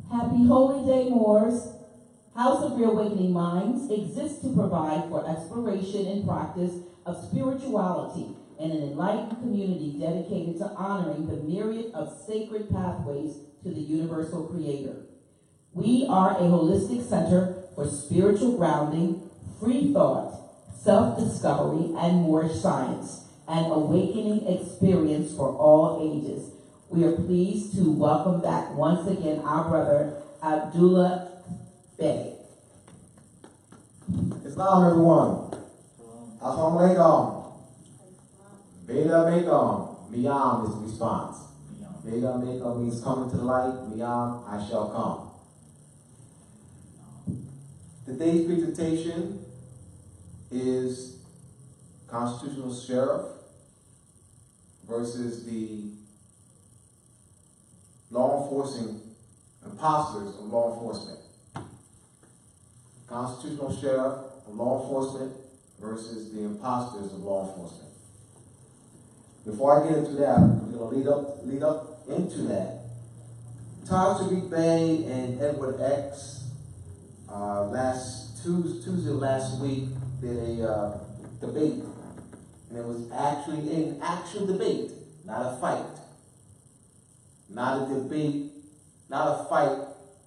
Happy Holy Day, Moors. House of Reawakening Minds exists to provide for exploration and practice of spirituality in an enlightened community dedicated to honoring the myriad of sacred pathways to the universal creator. We are a holistic center for spiritual grounding, free thought, self-discovery, and Moorish science, an awakening experience for all ages. We are pleased to welcome back once again our brother, Abdullah Bey. Islam, everyone. Assalamu alaikum. Veda Mekam. Miyam is the response. Veda Mekam means coming to the light. Miyam, I shall come. Today's presentation is Constitutional Sheriff versus the law enforcing imposters of law enforcement. Constitutional Sheriff of law enforcement versus the imposters of law enforcement. Before I get into that, I'm going to lead up into that. Abdullah Bey and Edward X Tuesday last week did a debate, and it was actually an actual debate, not a fight. Not a debate, not a fight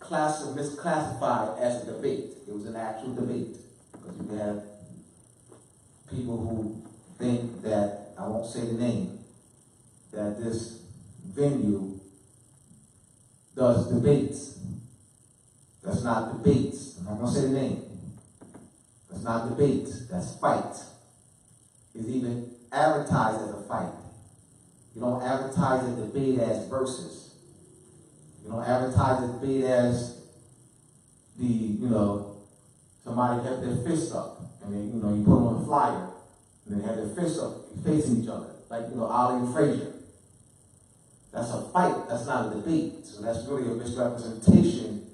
misclassified as a debate. It was an actual debate. Because you have people who think that, I won't say the name, that this venue does debates. That's not debates. I'm not going to say the name. That's not debates. That's fights. It's even advertised as a fight. You don't advertise a debate as verses. You don't advertise a debate as somebody have their fists up and they, you put them on a flyer and they have their fists up facing each other, like, Ali and Frazier. That's a fight. That's not a debate. So that's really a misrepresentation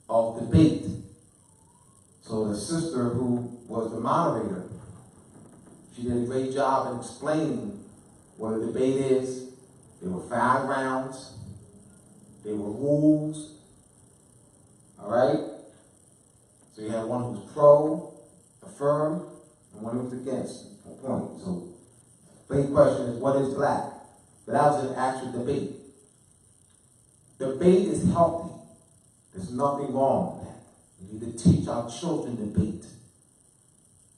of debate. So the sister who was the moderator, she did a great job in explaining what a debate is. There were 5 rounds. There were rules. All right? So you had one who was pro, affirm, and one who was against. Point. So the big question is, what is black? But that was an actual debate. Debate is healthy. There's nothing wrong with that. We need to teach our children debate.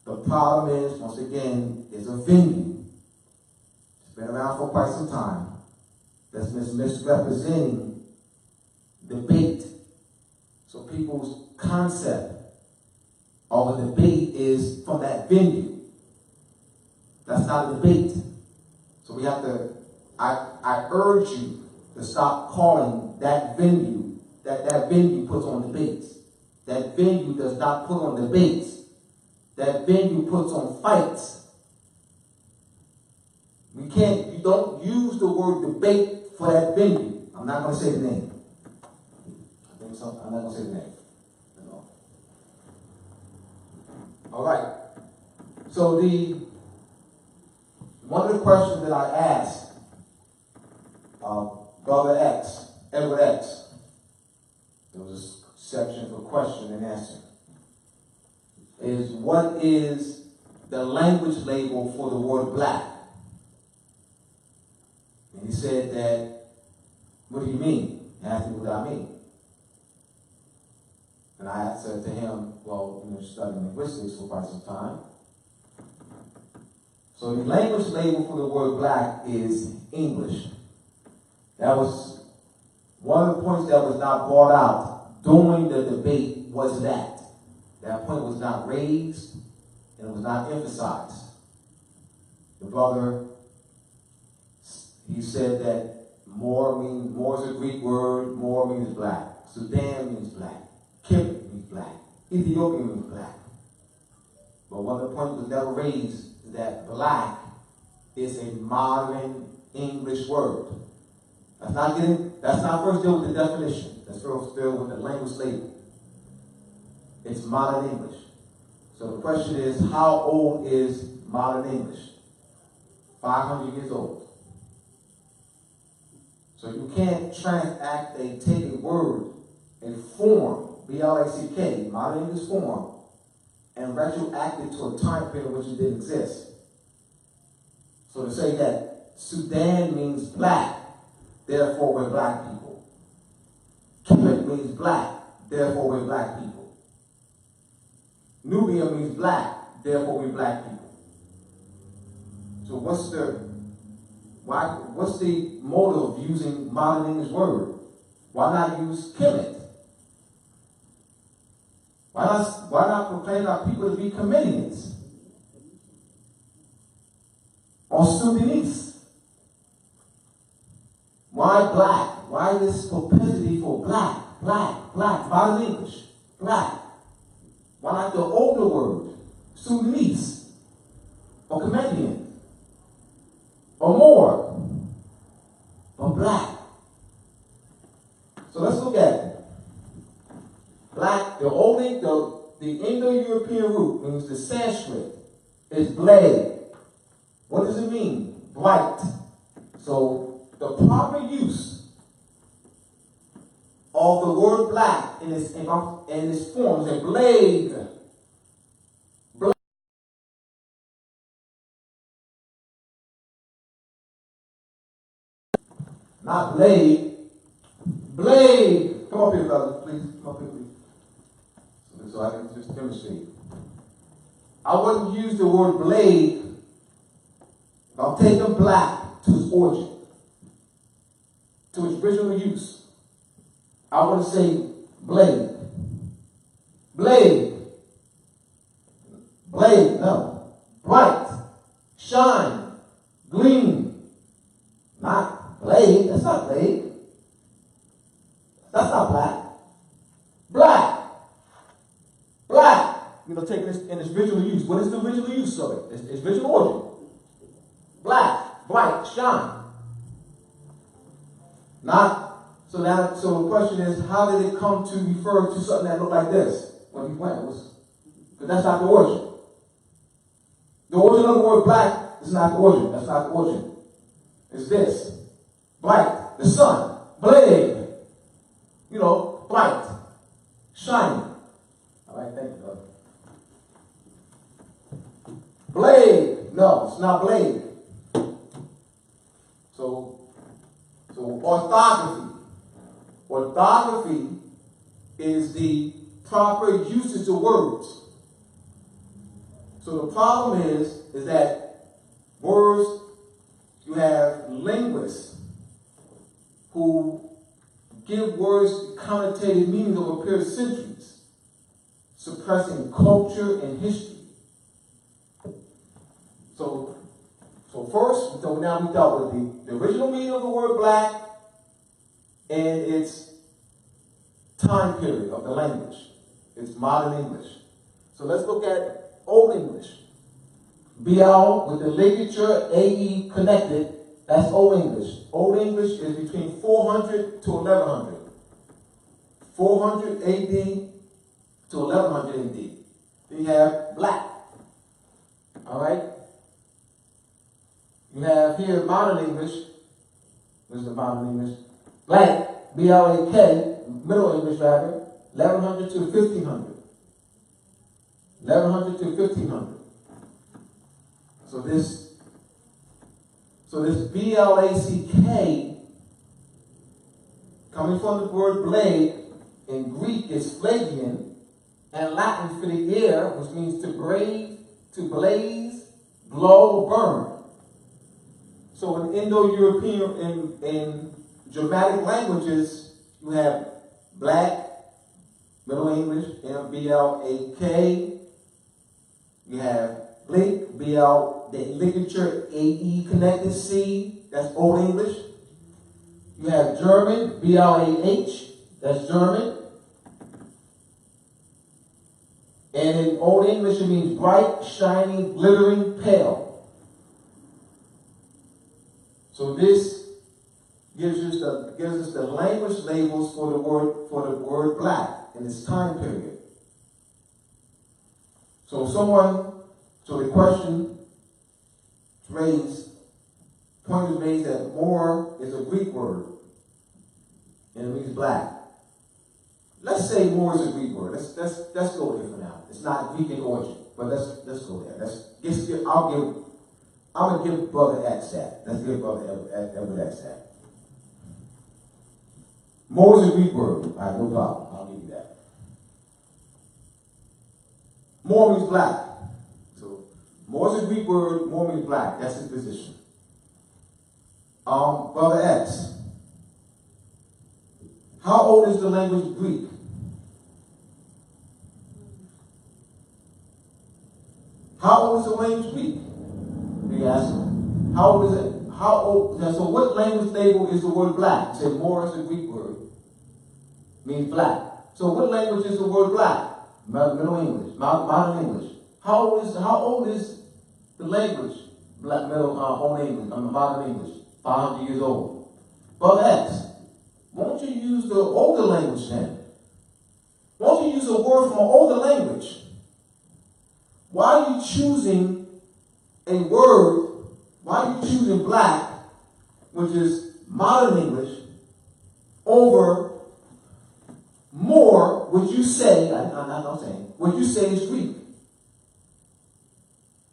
The problem is, once again, is a venue. It's been around for quite some time. That's misrepresenting debate. So people's concept of a debate is from that venue. That's not a debate. So we have to, I urge you to stop calling that venue, that venue puts on debates. That venue does not put on debates. That venue puts on fights. You don't use the word debate for that venue. I'm not going to say the name. I'm not going to say the name. No. All right. So one of the questions that I asked Brother X, Edward X, there was a section for question and answer, is what is the language label for the word black? And he said that, what do you mean? He asked me what I mean. And I said to him, well, studying linguistics for quite some time. So the language label for the word black is English. That was one of the points that was not brought out during the debate was that. That point was not raised and it was not emphasized. The brother, he said that Moor is a Greek word, Moor means black. Sudan means black. Kemet means black. Ethiopia means black. But one of the points was never raised is that black is a modern English word. That's not first deal with the definition. Let's first deal with the language label. It's modern English. So the question is, how old is modern English? 500 years old. So you can't take a word, a form, B-L-A-C-K, modern English form, and retroact it to a time period in which it didn't exist. So to say that Sudan means black, therefore we're black people. Kemet means black, therefore we're black people. Nubia means black, therefore we're black people. So what's the motive of using modern English word? Why not use Kemet? Why not proclaim our people to be Kemetians? Or Sudanese? Why black? Why this propensity for black, modern English, black? Why not the older word, Sudanese, or Kemetian, or more, or black? So let's look at it. Black, the Indo-European root means the Sanskrit is blade. What does it mean? Bright. So the proper use of the word black in its form is a blade. Not blade. Blade. Come up here, brother. Please. Come up here, please. So I can just demonstrate. I wouldn't use the word blade if I'm taking black to its origin, to its original use. I wouldn't say blade. Blade. Blade, no. Bright. Shine. Gleam. Not blade. That's not blade. That's not black. Black. Black. Taking this in its original use. What is the original use of it? Its original origin. Black. Bright. Shine. So the question is, how did it come to refer to something that looked like this when he went? Because that's not the origin. The origin of the word black is not the origin. That's not the origin. It's this. Bright. The sun. Blade. Bright. Shining. All right, thank you, brother. Blade. No, it's not blade. So orthography. Orthography is the proper usage of words. So the problem is that words, you have linguists who give words connotative meanings over a period of centuries, suppressing culture and history. So now we dealt with the original meaning of the word black and its time period of the language. It's modern English. So let's look at Old English. BL with the ligature AE connected, that's Old English. Old English is between 400 to 1100. 400 AD to 1100 AD. Then you have black. All right? You have here modern English. This is the modern English. Black, B-L-A-K, Middle English rather, 1100 to 1500. 1100 to 1500. So this B-L-A-C-K, coming from the word blade, in Greek is phlegion, and Latin fligere, which means to brave, to blaze, glow, or burn. So in Indo-European, in Germanic languages, you have black, Middle English, M-B-L-A-K. You have bleak, B-L, the ligature, A-E connected C, that's Old English. You have German, B-L-A-H, that's German. And in Old English, it means bright, shining, glittering, pale. So this gives us the language labels for the word black in this time period. So the question raised, point is made that Moor is a Greek word and it means black. Let's say Moor is a Greek word. Let's go there for now. It's not Greek in origin, but let's go there. I'm gonna give Brother X that. Let's give Brother Edward X that. Moor is a Greek word. All right, no problem. I'll give you that. Moor means black. So Moor is a Greek word. Moor means black. That's his position. Brother X. How old is the language Greek? How old is the language Greek? You ask him. How old is it? So what language label is the word black? You say Moor is a Greek word. Means black. So what language is the word black? Middle English, modern English. How old is the language? Old English, modern English. 500 years old. Brother X, won't you use the older language then? Won't you use a word from an older language? Why are you choosing a word? Why are you choosing black, which is modern English, over Moor, which you say, what you say is Greek?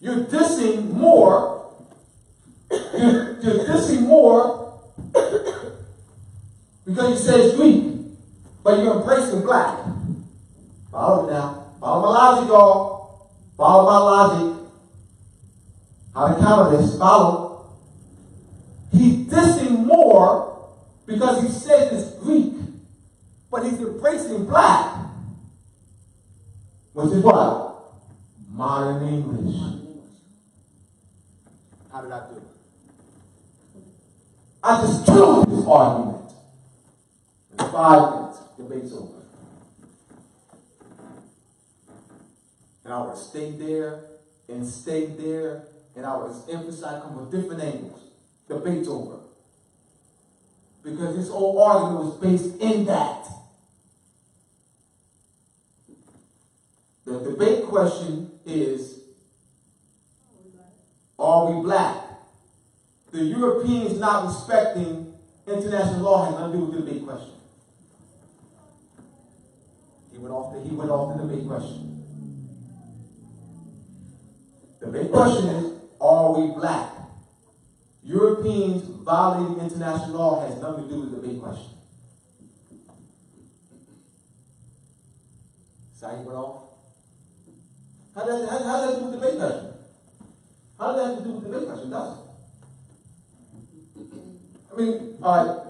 You're dissing Moor. You're dissing Moor because you say it's Greek, but you're embracing black. Follow me now. Follow my logic, y'all. Follow my logic. How to counter this? Follow. He's dissing Moor because he says it's Greek, but he's embracing black, which is what? Modern English. How did I do it? I just killed this argument. In 5 minutes, debate's over. And I would stay there, and I would emphasize from different angles. Debate's over. Because this whole argument was based in that. The debate question is, are we black? The Europeans not respecting international law has nothing to do with the debate question. He went off the debate question. The debate question is, are we black? Europeans violating international law has nothing to do with the debate question. So he went off. How does that do with the debate question? How does that have to do with the debate question? Does it? I mean,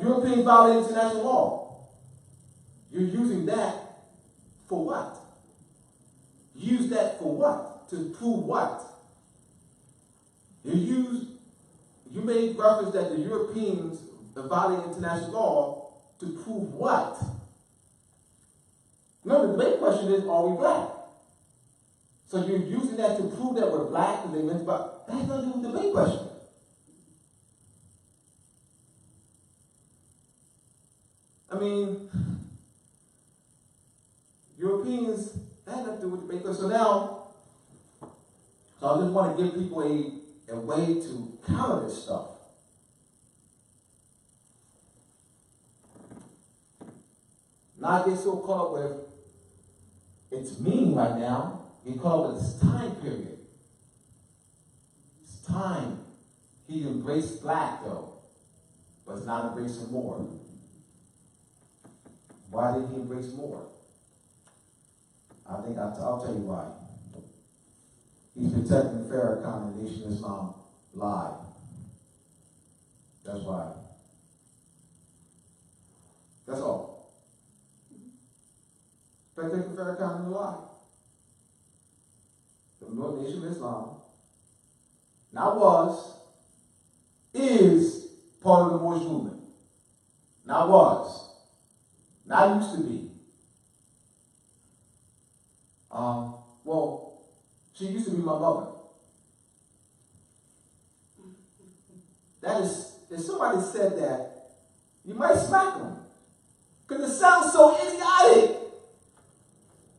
Europeans violate international law. You're using that for what? Use that for what? To prove what? You made reference that the Europeans violate international law to prove what? No, the debate question is, are we black? So you're using that to prove that we're black, and they meant about that has nothing to do with the debate question. I mean, Europeans, that had nothing to do with the debate question. So I just want to give people a way to counter this stuff. Not get so caught up with its meaning right now. Get caught up with this time period. It's time. He embraced black though, but it's not embracing Moor. Why did he embrace Moor? I think I'll tell you why. He's protecting Farrakhan and Nation of Islam lie. That's why. That's all. Protecting Farrakhan and the lie. The Nation of Islam now is part of the Moorish movement. Not used to be. Well, she used to be my mother. That is, if somebody said that, you might smack them. Because it sounds so idiotic.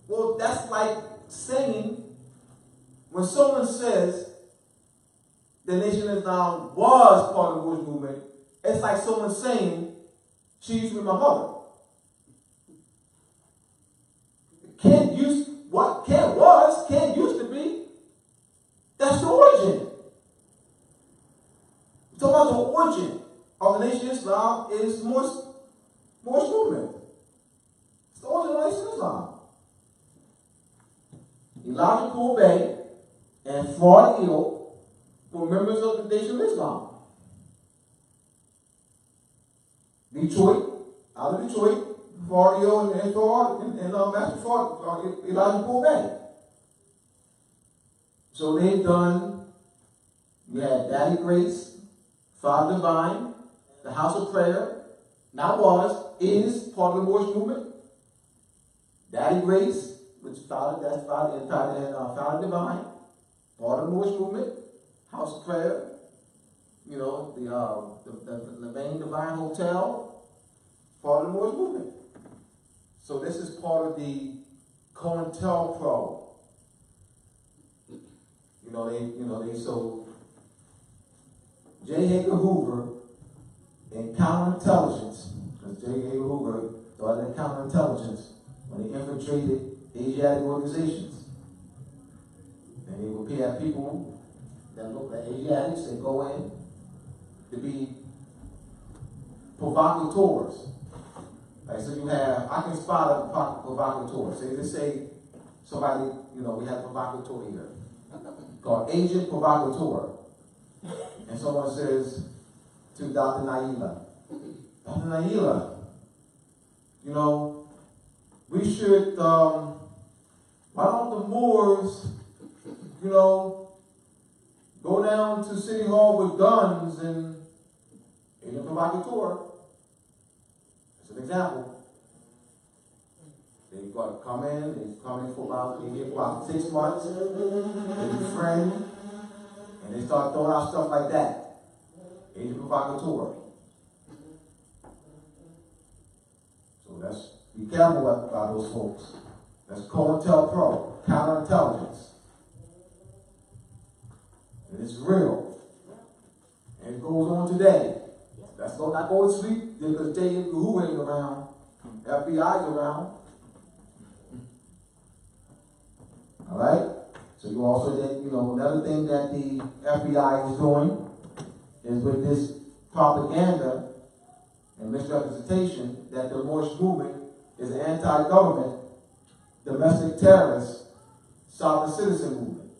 Well, that's like saying, when someone says the Nation of Islam was part of the Moorish movement, it's like someone saying she used to be my mother. Can't used to be. That's the origin. We're talking about the origin of the Nation of Islam is Moorish movement. It's the origin of the Nation of Islam. Elijah Bey and Florida Hill were members of the Nation of Islam. Out of Detroit, Florida Hill and Master Florida, Elijah Bey. So they've done, we had Daddy Grace, Father Divine, the House of Prayer, is part of the Moorish movement. Daddy Grace, which Father Divine, part of the Moorish movement. House of Prayer, the main Divine Hotel, part of the Moorish movement. So this is part of the COINTELPRO. They sold J. Edgar Hoover in counterintelligence, because J. Edgar Hoover started in counterintelligence when they infiltrated Asiatic organizations. And they would have people that look like Asiatics that go in to be provocateurs. Like, so I can spot a provocateur. So just say somebody, we have a provocateur here, called Agent Provocateur. And someone says to Dr. Naila, Dr. Naila, we should, why don't the Moors, go down to City Hall with guns and Agent Provocateur. That's an example. They've got to come in for about 6 months, they befriend, and they start throwing out stuff like that. Agent Provocateur. So be careful about those folks. That's COINTELPRO, counterintelligence. And it's real. And it goes on today. That's not going to sleep because J. Edgar Hoover ain't around. FBI's around. All right? So you also another thing that the FBI is doing is with this propaganda and misrepresentation that the Moorish movement is an anti-government, domestic terrorist, sovereign citizen movement.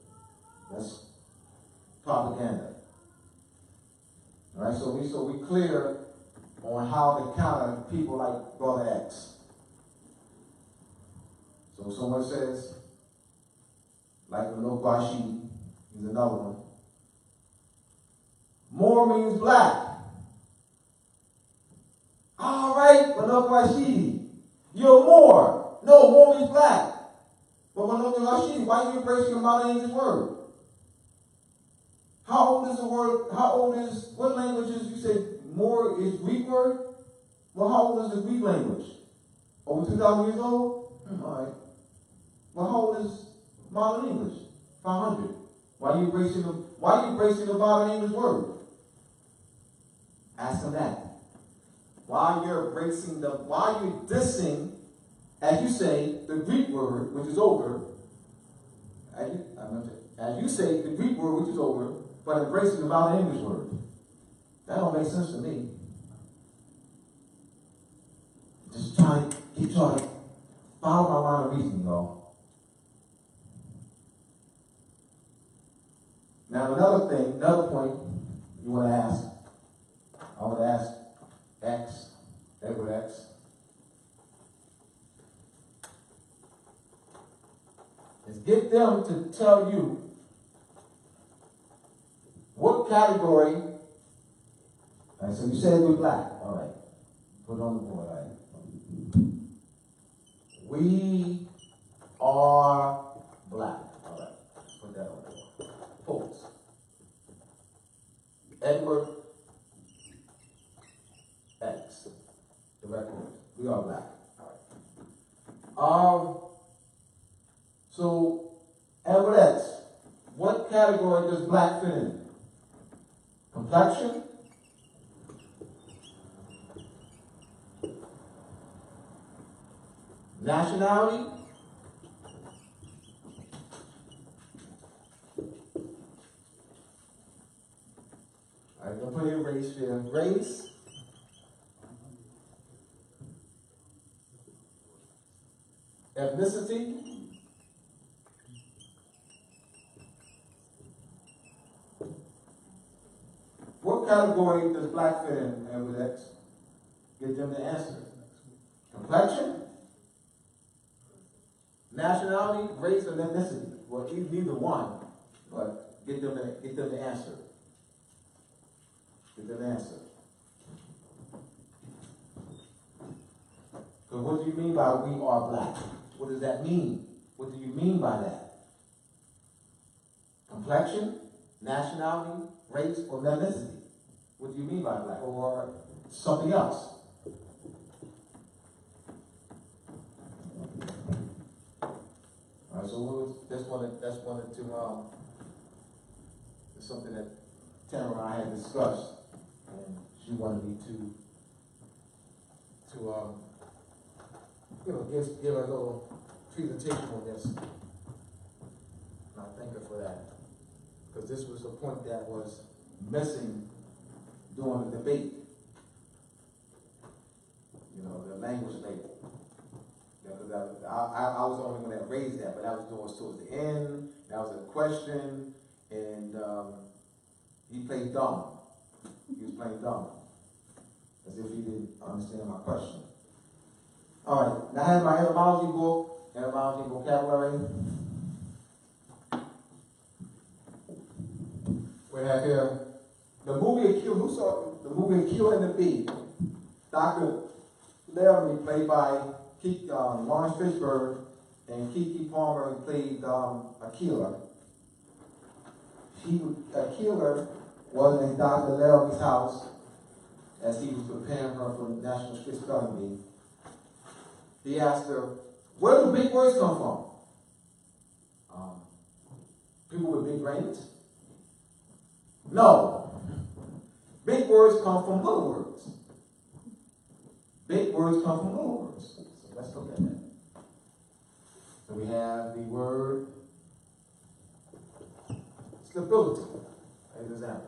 That's propaganda. All right, so we clear on how to counter people like Brother X. So someone says, like Manok Rashid, he's another one. Moor means black. All right, Manok Rashid, you're Moor. No, Moor means black. But Manok Rashid, why are you embracing the modern English word? How old is the word? What language is, you said Moor is Greek word? Well, how old is the Greek language? Over 2,000 years old? All right. Well, how old is modern English? 500. Why are you embracing the modern English word? Ask them that. Why are you dissing, as you say, the Greek word, which is older, as you say, the Greek word, which is older, but embracing about an English word. That don't make sense to me. Just keep trying to follow my line of reasoning, y'all. Now another point you want to ask, I would ask Edward X. Is get them to tell you what category. All right, so you said we're black. All right. Put it on the board. All right. We are black. All right. Put that on the board. Folks. Edward X. The record. We are black. All right. So, Edward X, what category does black fit in? Complexion? Nationality? All right, don't put in race here. Race? Ethnicity? What category does black fit in, Edward X? Get them to answer. Complexion? Nationality, race, or ethnicity? Well, neither one, but get them to answer. Get them to answer. Because what do you mean by we are black? What does that mean? What do you mean by that? Complexion, nationality, race, or ethnicity? What do you mean by black? Or something else? All right, so that's something that Tamara and I had discussed, and she wanted me to give a little presentation on this. And I thank her for that, because this was a point that was missing during the debate. You know, the language label. Because I was the only one that raised that, but that was towards the end. That was a question, and he played dumb. He was playing dumb, as if he didn't understand my question. All right, now I have my etymology book, etymology vocabulary. We have here the movie Akil. Who saw the movie Akil and the Bee? Dr. Laramie, played by Lawrence Fishburne, and Keke Palmer, who played Akila. Akila was in Dr. Laramie's house as he was preparing her for the National Street Spelling Bee. He asked her, where do big words come from? People with big brains? No. Big words come from little words. Big words come from little words. So let's look at that. So we have the word stability. As an example.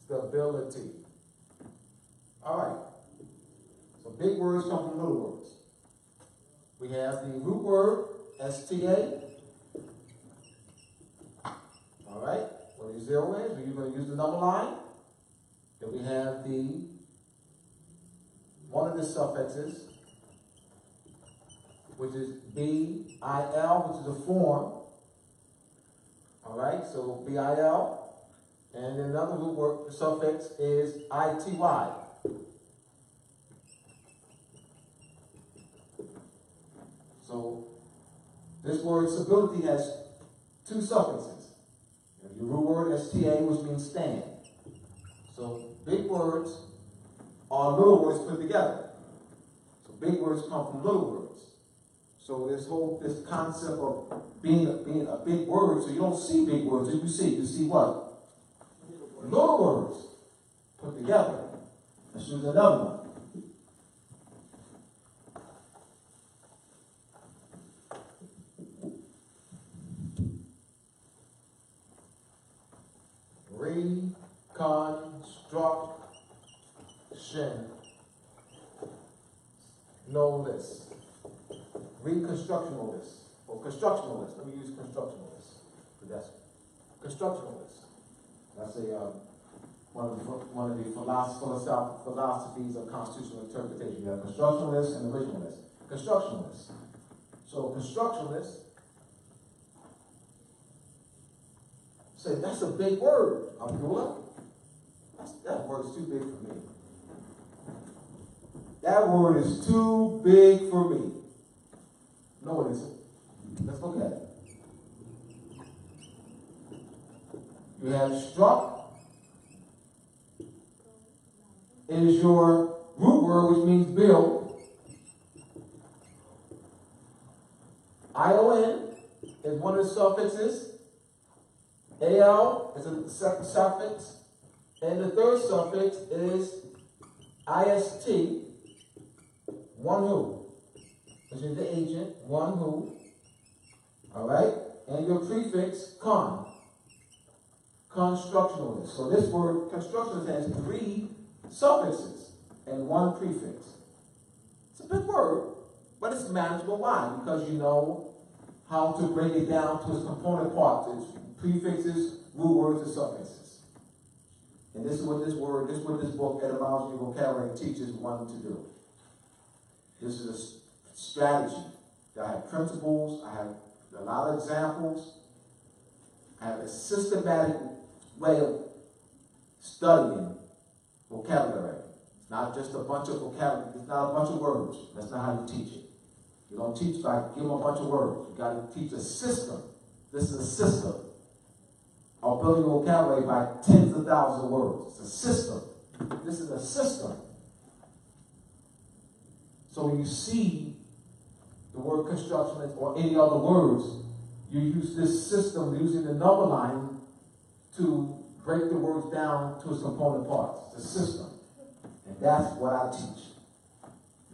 Stability. All right. So big words come from little words. We have the root word, STA. All right. What are your zero is? Are you going to use the number line? Then we have one of the suffixes, which is B-I-L, which is a form. All right. So B-I-L. And then another root word suffix is I-T-Y. So this word stability has two suffixes. Your root word STA, which means stand. So big words are little words put together. So big words come from little words. So this concept of being a big word, so you don't see big words. You see what? Little words put together. Let's use another one. Constructionalist. Read constructionalist. Or constructionalist. Let me use constructionalist. Because that's constructionalist. That's one of the philosophies of constitutional interpretation. You have constructionalist and originalist. Constructionalist. So constructionalist, say that's a big word, Abdullah. That word is too big for me. That word is too big for me. No, it isn't. Let's look at it. You have struck. It is your root word, which means build. ION is one of the suffixes. AL is a second suffix. And the third suffix is IST, one who, which is the agent, one who. All right? And your prefix, con, constructionalist. So this word, constructionalist, has 3 suffixes and 1 prefix. It's a big word, but it's manageable. Why? Because you know how to break it down to its component parts. It's prefixes, root words, and suffixes. And this is what this book, Etymology and Vocabulary, teaches one to do. This is a strategy. I have principles, I have a lot of examples, I have a systematic way of studying vocabulary. It's not just a bunch of vocabulary, it's not a bunch of words. That's not how you teach it. You don't teach by give them a bunch of words. You got to teach a system. This is a system of building vocabulary by tens of thousands of words. It's a system. This is a system. So when you see the word constructionist or any other words, you use this system using the number line to break the words down to its component parts. It's a system. And that's what I teach.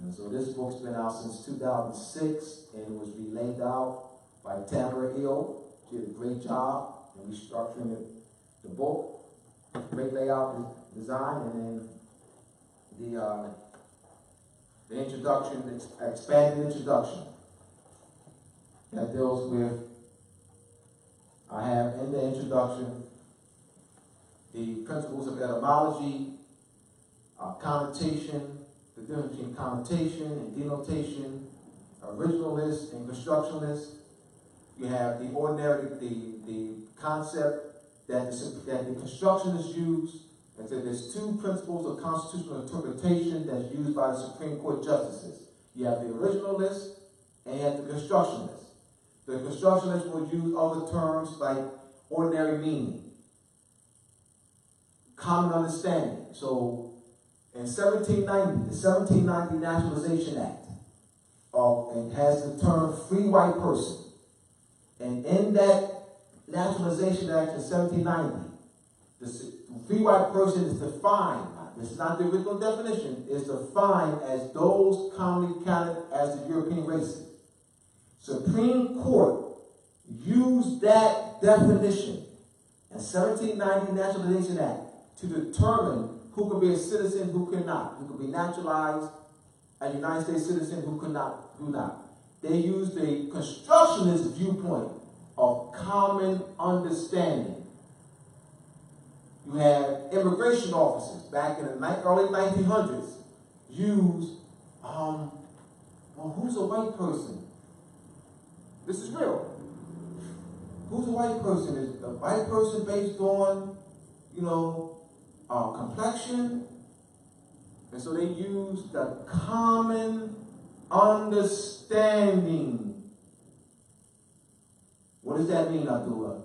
And so this book's been out since 2006, and it was relayed out by Tamara Hill. She did a great job in restructuring the book. Great layout and design, and then the introduction, the expanded introduction that deals with, I have in the introduction the principles of etymology, connotation, the difference between connotation and denotation, originalist and constructionalist. You have the ordinary, the concept that the constructionists use, and so there's 2 principles of constitutional interpretation that's used by the Supreme Court justices. You have the originalist and you have the constructionist. The constructionist will use other terms like ordinary meaning, common understanding. So in 1790, the 1790 Naturalization Act it has the term free white person. And in that Naturalization Act in 1790, the free white person is defined, this is not the original definition, is defined as those commonly counted as the European races. Supreme Court used that definition in 1790 Naturalization Act to determine who could be a citizen, who could not. Who could be naturalized, a United States citizen, who could not, who not. They used a constructionist viewpoint of common understanding. You had immigration officers back in the early 1900s use, who's a white person? This is real. Who's a white person? Is a white person based on, complexion? And so they use the common understanding. What does that mean, Abdullah?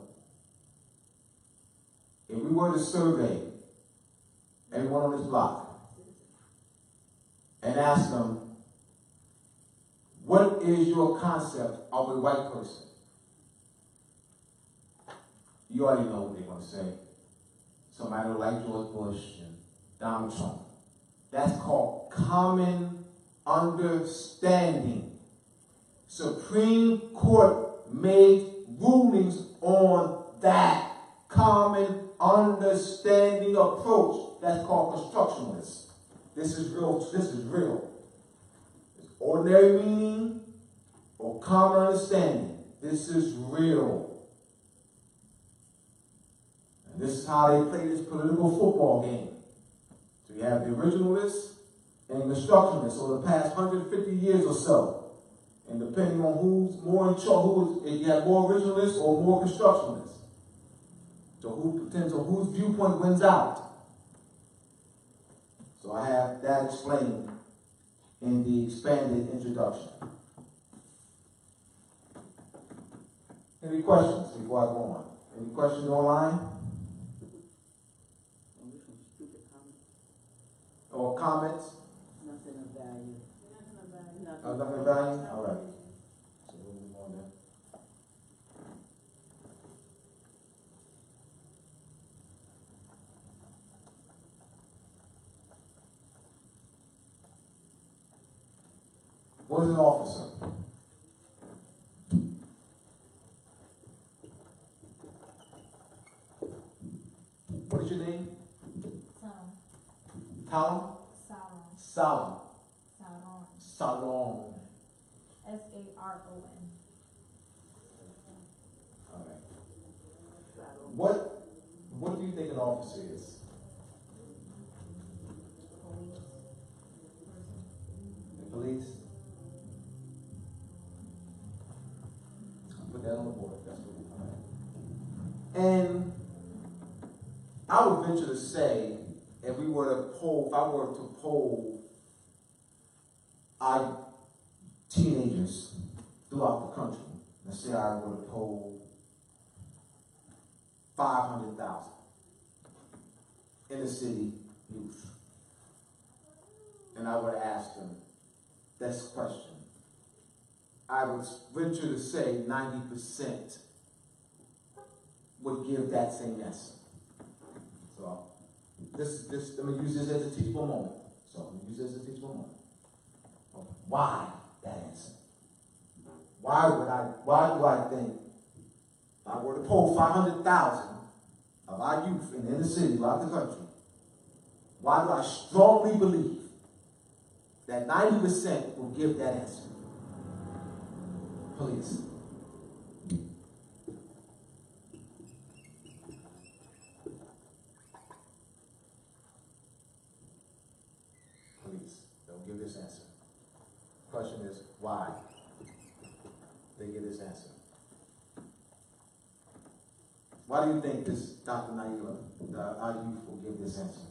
If we were to survey everyone on this block and ask them, what is your concept of a white person? You already know what they're going to say. Somebody like George Bush and Donald Trump. That's called common understanding. Supreme Court made rulings on that. common understanding approach. That's called constructionalist. This is real. This is real. It's ordinary meaning or common understanding. This is real. And this is how they play this political football game. So you have the originalists and constructionists over the past 150 years or so. And depending on who's more in charge, if you have more originalists or more constructionists. So who depends on whose viewpoint wins out. So I have that explained in the expanded introduction. Any questions before I go on? Any questions online? Or comments? Nothing of value. Nothing of value? All right. So we'll move on then. What is an officer? What is your name? Tom? Salam. Salam. S-A-R-O-N. All right. What do you think an officer is? The police? Put that on the board. That's what we're doing. And I would venture to say, if I were to poll our teenagers throughout the country, let's say I were to poll 500,000 inner city youth, and I were to ask them this question, I would venture to say 90% would give that same answer. So let me use this as a teachable moment. Why that answer? Why do I think if I were to poll 500,000 of our youth in the inner city throughout the country, why do I strongly believe that 90% will give that answer? Police. They'll give this answer. Question is, why they give this answer? Why do you think this, Dr. Naila, our youth will give this answer?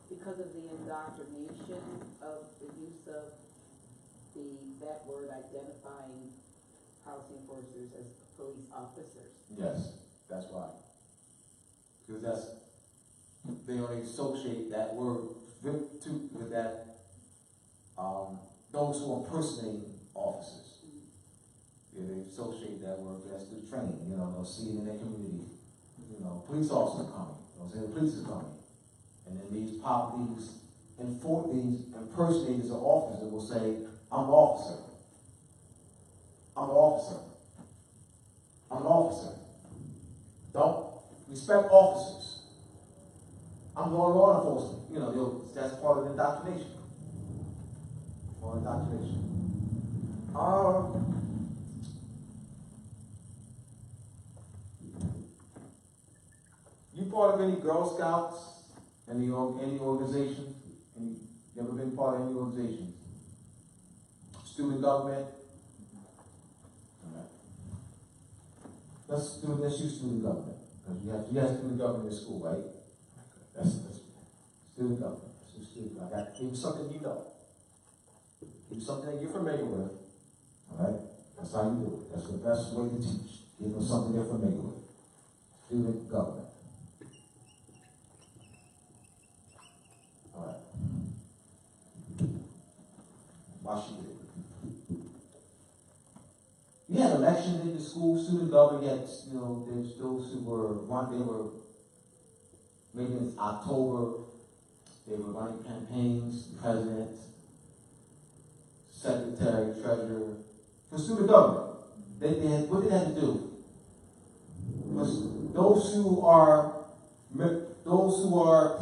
Because of the indoctrination of the use of that word identifying policy enforcers as police officers. Yes, that's why. Because they only associate that word with that, those who are impersonating officers. Yeah, they associate that word, that's the training, they'll see it in their community. Police officers coming, they'll say the police is coming. And then these impersonators of officers will say, I'm an officer. I'm an officer. I'm an officer. Don't respect officers. I'm law enforcement. That's part of the indoctrination. You part of any Girl Scouts? Any organization? You ever been part of any organization? Student government? Let's use student government. Because you have student government in school, right? That's student government. Let's use student government. Give you something you know. Give you something that you're familiar with. Alright? That's how you do it. That's the best way to teach. Give them something they're familiar with. Student government. Alright. Why she did it? You had elections in the school, student government, there's those who were maybe in October, they were running campaigns, president, secretary, treasurer, for student government. What they had to do was those who are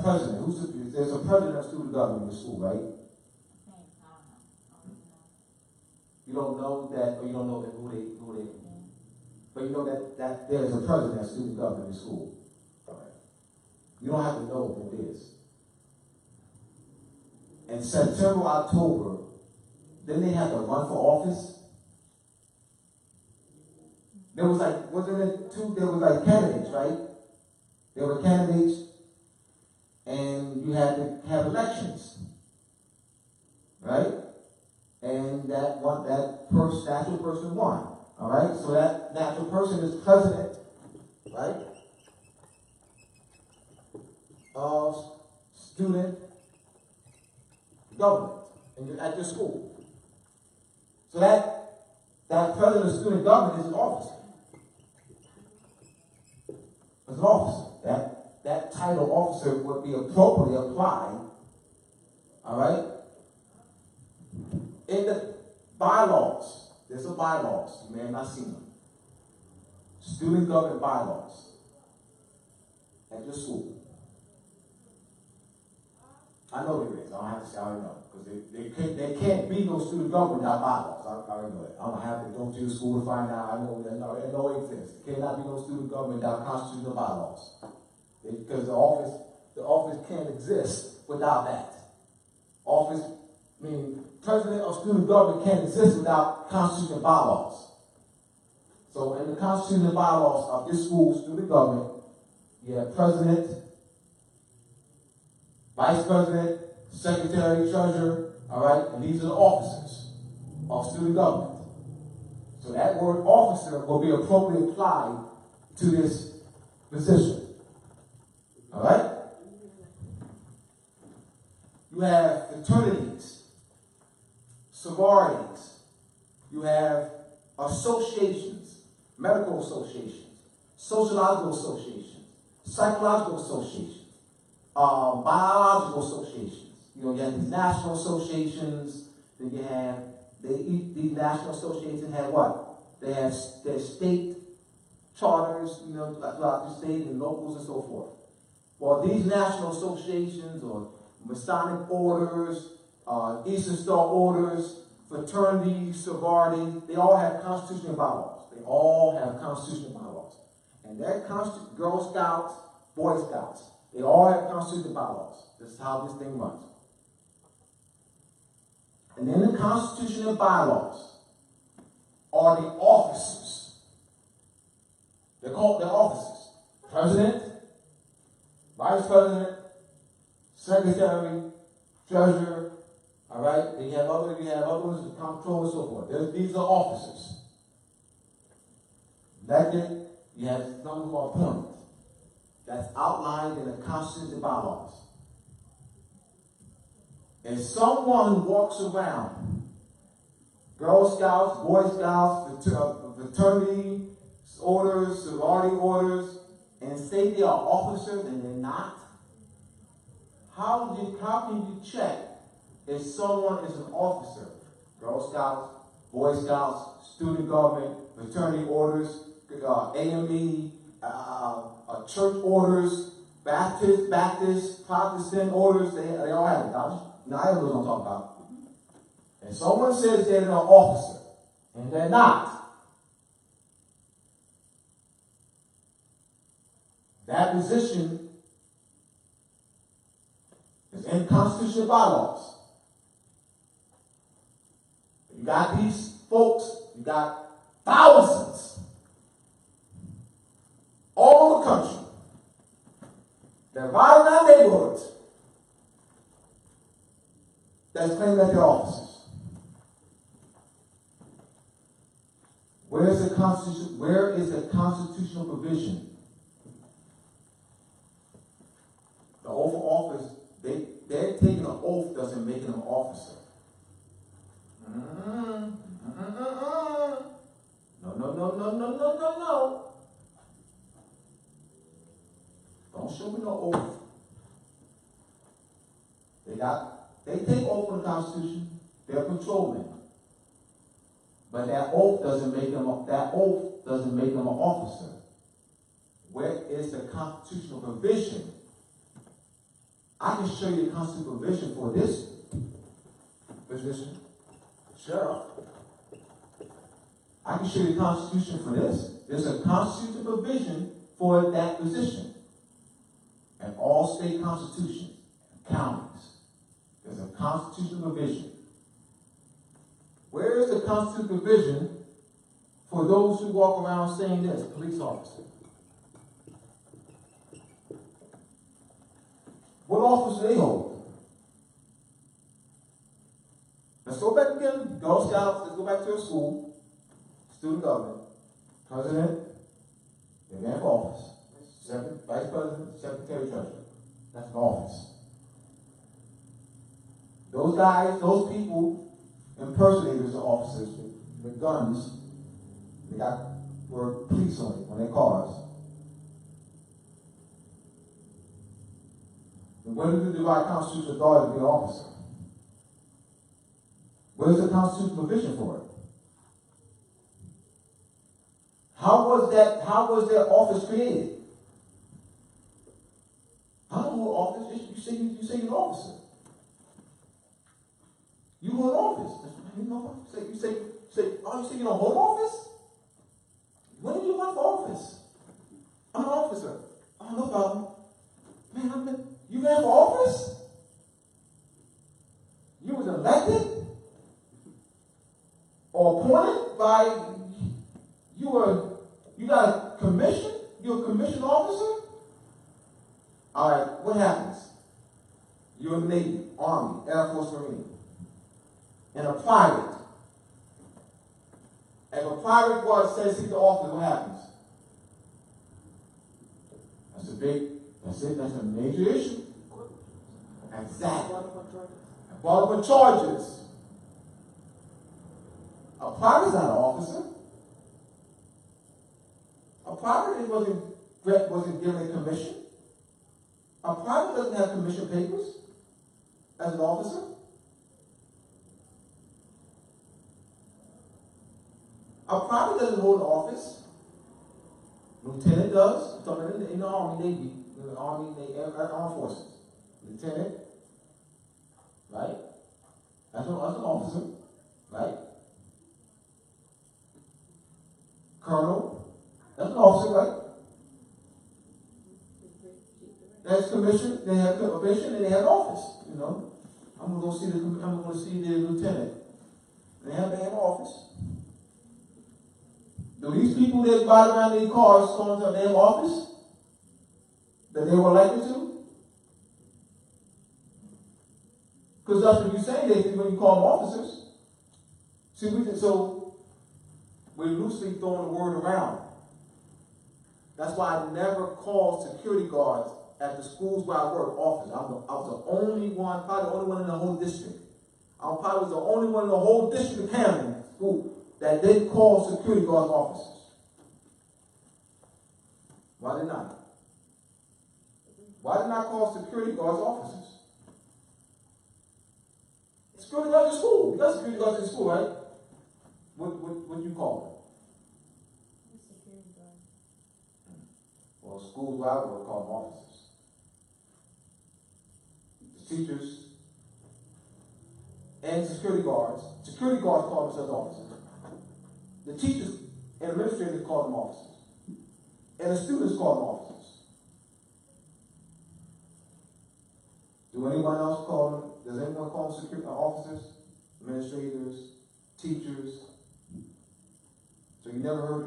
president, there's a president of student government in the school, right? You don't know that, or you don't know that who they, but you know that there's a president of student government in the school. Right. You don't have to know who it is. In September, October, then they have to run for office. There was like, wasn't it there was like candidates, right? There were candidates, and you had to have elections, right? And that natural person won. All right, so that natural person is president, right, of student government at your school. So that president of student government is an officer. As an officer, that title officer would be appropriately applied. All right, in the bylaws. There's some bylaws. You may have not seen them. Student government bylaws at your school. I know there is. I don't have to say I already know. Because there can't be no student government without bylaws. I already know that. I don't have to go to your school to find out. I know that no it exists. There cannot be no student government without constitutional bylaws. Because the office can't exist without that. President of student government can't exist without constitutional bylaws. So in the constitutional bylaws of this school student government, you have president, vice president, secretary, treasurer, all right, and these are the officers of student government. So that word officer will be appropriately applied to this position. All right? You have fraternities, sororities, you have associations, medical associations, sociological associations, psychological associations, biological associations. You have these national associations, then you have, these national associations have what? They have their state charters, throughout the state and locals and so forth. Well, these national associations or Masonic orders, Eastern Star orders, fraternities, sororities, they all have constitutional bylaws. They all have constitutional bylaws. And that Girl Scouts, Boy Scouts, they all have constitutional bylaws. This is how this thing runs. And then the constitutional bylaws are the officers. They're called the officers. President, vice president, secretary, treasurer, all right? Then you have others, the comptroller, and so forth. These are officers. Elected, you have some who are appointed. That's outlined in the constitutional bylaws. If someone walks around, Girl Scouts, Boy Scouts, fraternity orders, sorority orders, and say they are officers and they're not, how can you check if someone is an officer? Girl Scouts, Boy Scouts, student government, fraternity orders, AME, church orders, Baptist, Protestant orders, they all have it. Now I know what I'm talking about. And someone says they're an officer, and they're not. That position is in constitutional bylaws. You got these folks, you got thousands all over the country that ride in our neighborhoods that's claiming that they're officers. Where is the constitutional provision? The oath of office, they're taking an oath doesn't make them an officer. No. Don't show me no oath. They take oath on the Constitution. They're patrolmen. But that oath doesn't make them an officer. Where is the constitutional provision? I can show you the constitutional provision for this position. Sheriff. I can show you the Constitution for this. There's a constitutional provision for that position. And all state constitutions, counties, there's a constitutional provision. Where is the constitutional provision for those who walk around saying this? Police officer. What office do they hold? Let's go back again. Girl Scouts, let's go back to a school. Student government. President, they ran for office. Second, vice president, secretary, treasurer. That's an office. Those guys, those people, impersonators of officers with guns, they were police on it on their cars. And where does the divine constitutional authority to be an officer? Where's the constitutional provision for it? How was that office created? I don't know what office. You say you're an officer. You hold office. You know, you say you don't hold office? When did you run for office? I'm an officer. Oh, no problem. Man, you ran for office? You was elected? Or appointed by, you got a commission? You're a commissioned officer? All right, what happens? You're in the Navy, Army, Air Force, Marine. And a private. And a private guard says he's the officer, what happens? That's a major issue. Exactly. Brought up on charges. A private is not an officer. A private wasn't given a commission. A private doesn't have commission papers as an officer. A private doesn't hold an office. Lieutenant does. I'm talking in the Army, Navy, the Army, the Armed Forces. Lieutenant, right? That's an officer, right? Colonel, that's an officer, right? That's commission. They have commission and they have office. You know, I'm going to see the lieutenant. They have office. Do these people that ride around in their cars going to their office that they were elected to? Because that's what you say when you call them officers. See, we're loosely throwing the word around. That's why I never called security guards at the schools where I work officers. I was the only one, probably the only one in the whole district. I probably was the only one in the whole district of Camden school that didn't call security guards officers. Why did not? Why did not call security guards officers? Security guards in school. You got security guards in school, right? What do you call them? Security guard. Well, schools where I work call them officers. The teachers and security guards call themselves officers. The teachers and administrators call them officers. And the students call them officers. Does anyone call them security officers, administrators, teachers? So you never heard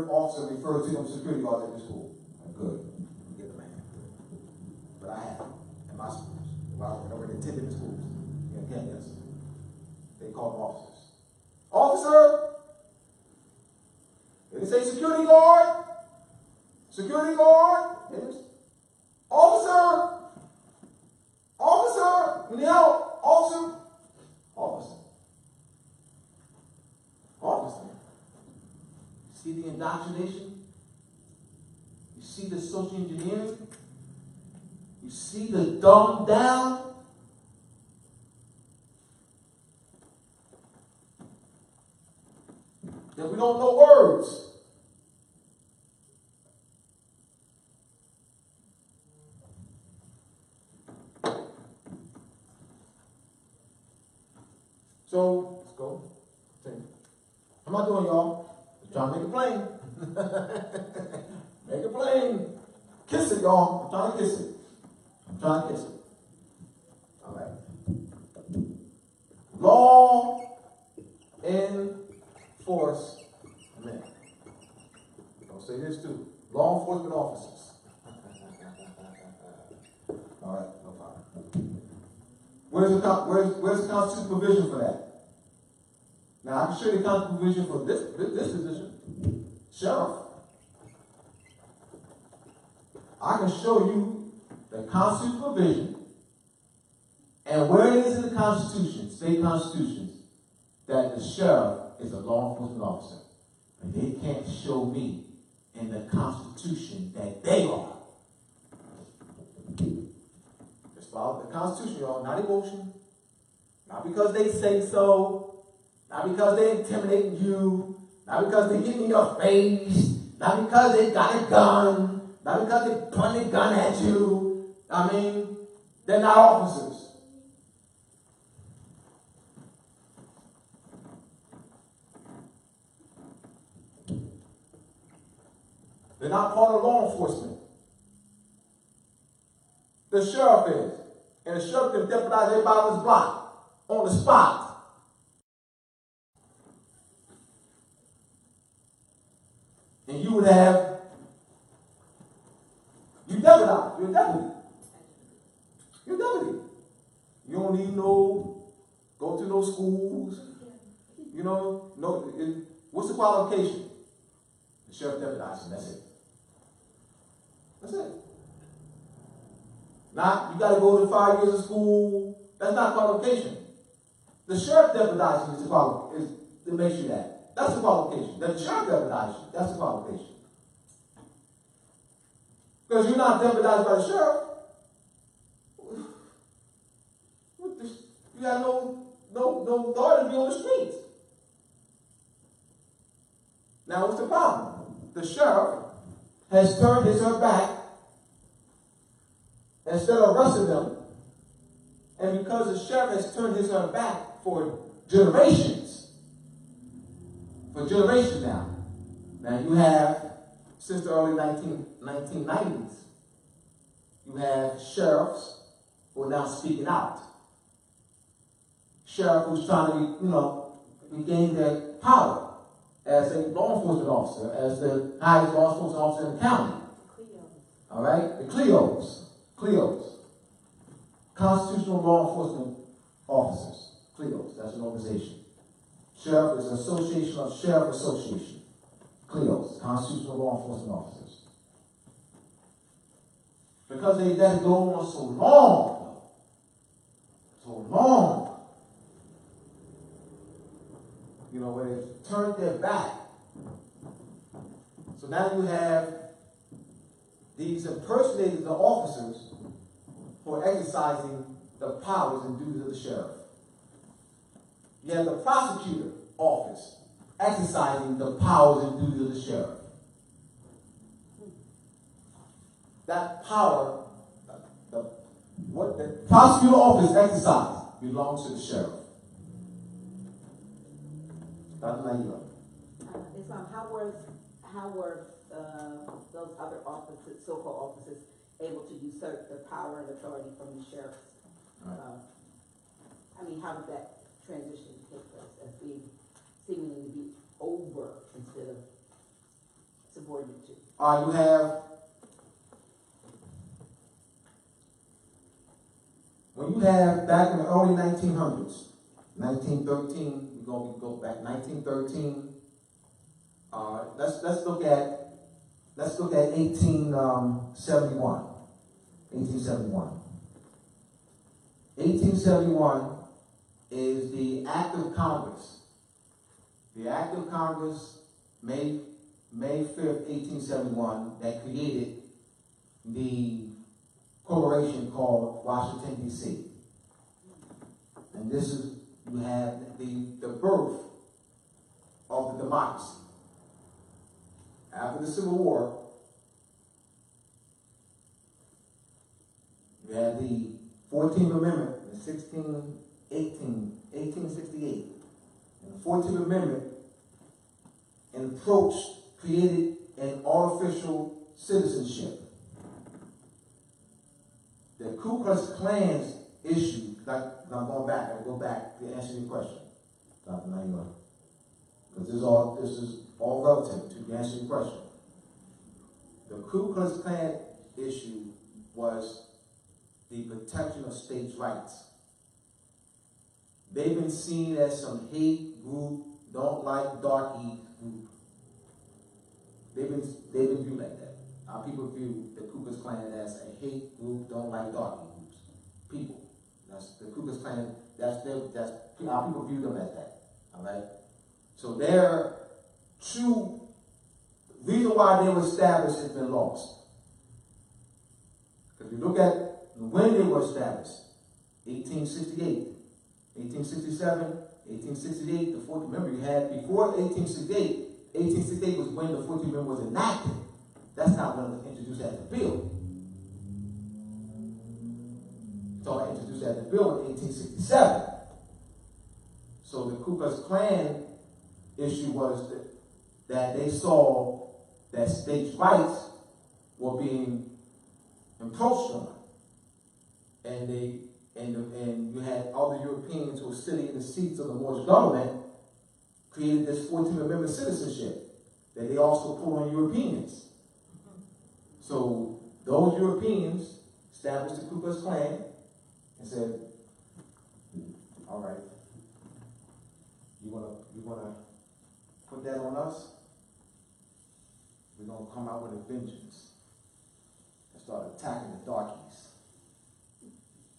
an officer refer to them as security guards at your school. Good. Get the man. But I have in my schools. I worked in 10 different schools in Kansas. They call them officers. Officer! They didn't say security guard. Security guard. Officer! Officer! You know, officer? Officer. Officer. See the indoctrination? You see the social engineering? You see the dumbed down? That we don't know words. So, let's go. How am I doing, y'all? I'm trying to make it plain. Make it plain. Kiss it, y'all. I'm trying to kiss it. I'm trying to kiss it. All right. Law enforcement. I'll say this too. Law enforcement officers. All right, no problem. Where's the constitutional provision for that? Now I can show you the constitutional provision for this position. Sheriff. I can show you the constitutional provision and where it is in the Constitution, state constitutions, that the sheriff is a law enforcement officer. But they can't show me in the Constitution that they are. Just follow the Constitution, y'all, not emotion. Not because they say so. Not because they're intimidating you. Not because they're getting in your face. Not because they got a gun. Not because they point a gun at you. I mean, they're not officers. They're not part of law enforcement. The sheriff is. And the sheriff can deputize everybody on his block, on the spot. And you would have, you deputize, you're a deputy. You're a deputy. You don't need go to no schools. You know, what's the qualification? The sheriff deputizing, that's it. That's it. Not, you got to go to 5 years of school. That's not qualification. The sheriff deputizing is to make sure that. That's the qualification. The sheriff deputizing, that's the qualification. Because you're not deputized by the sheriff. You have no authority to be on the streets. Now, what's the problem? The sheriff has turned his or her back instead of arresting them. And because the sheriff has turned his or her back for generations now. Now you have, since the early 1990s, you have sheriffs who are now speaking out. Sheriff who's trying to, regain their power as a law enforcement officer, as the highest law enforcement officer in the county. All right? The CLEOs. Constitutional Law Enforcement Officers. CLEOs. That's an organization. Sheriff is an association of Sheriff Association. CLEOs. Constitutional Law Enforcement Officers. Because they let it go on so long. Where they've turned their back. So now you have these impersonators of officers who are exercising the powers and duties of the sheriff. You have the prosecutor office exercising the powers and duties of the sheriff. That power, what the prosecutor office exercises, belongs to the sheriff. Dr. Naila. Islam, how were those other offices, so-called offices, able to usurp the power and authority from the sheriff? Right. How did that transition take place as being seemingly to be over instead of subordinate to? You have, when you have back in the early 1900s, 1913. We go back 1913. Let's look at 1871. 1871 is the Act of Congress. The Act of Congress, May 5th, 1871, that created the corporation called Washington, D.C. And this is, you have the birth of the democracy. After the Civil War, you had the 14th Amendment, the 1868. And the 14th Amendment created an artificial citizenship. The Ku Klux Klan's issue, I'm going back, I go back to answer your question, Dr. Naima. Because this is all relative to answer your question. The Ku Klux Klan issue was the protection of states' rights. They've been seen as some hate group, don't like darky group. They've been viewed like that. Our people view the Ku Klux Klan as a hate group, don't like darky groups. People. That's the Ku Klux Klan, our people view them as that. Alright? So their true reason why they were established has been lost. Because you look at when they were established, 1868, 1867, 1868, the 14th Amendment you had before 1868 was when the 14th Amendment was enacted. That's not when it was introduced as a bill. It's all introduced as a bill in 1867. So the Ku Klux Klan issue was that they saw that states' rights were being encroached on. And you had other Europeans who were sitting in the seats of the Moorish government, created this 14th Amendment citizenship that they also put on Europeans. So those Europeans established the Ku Klux Klan and said, all right, you wanna put that on us? We're gonna come out with a vengeance and start attacking the darkies.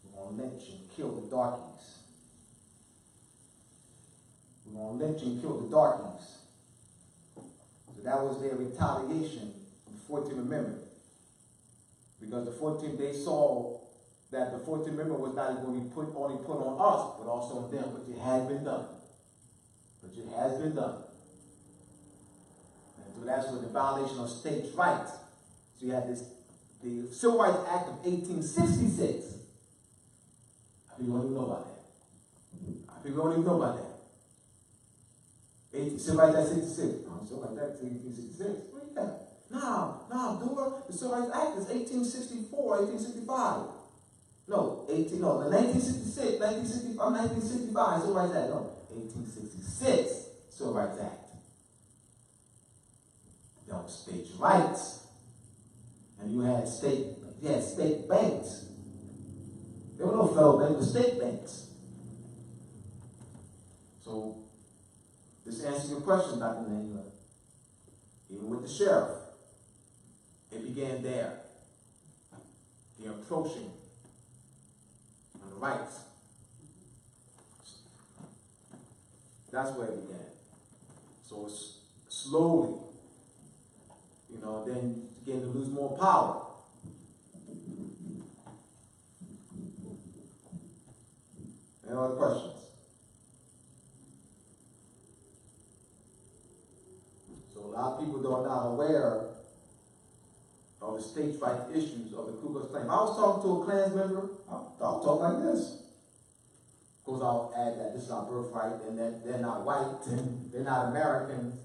We're gonna lynch and kill the darkies. We're gonna lynch and kill the darkies. So that was their retaliation of the 14th Amendment. Because the 14th, they saw that the 14th Amendment was not going to be only put on us, but also on them, but it had been done. But it has been done. And so that's what the violation of states' rights. So you had the Civil Rights Act of 1866. I think we don't even know about that. Civil Rights Act 66. No, Civil Rights Act 1866. What do you got? No, the Civil Rights Act is 1864, 1865. No, the 1965 Civil Rights Act. No, 1866 Civil Rights Act. That was states' rights. And you had state banks. There were no federal banks, but state banks. So, this answers your question, Dr. Naima. Even with the sheriff, it began there. The approaching on the rights. That's where it began. So it's slowly, then began to lose more power. Any other questions? So a lot of people are not aware of the states' rights issues of the Ku Klux Klan. If I was talking to a Klans member, I'll talk like this. Of course, I'll add that this is our birthright, and that they're not white, and they're not Americans,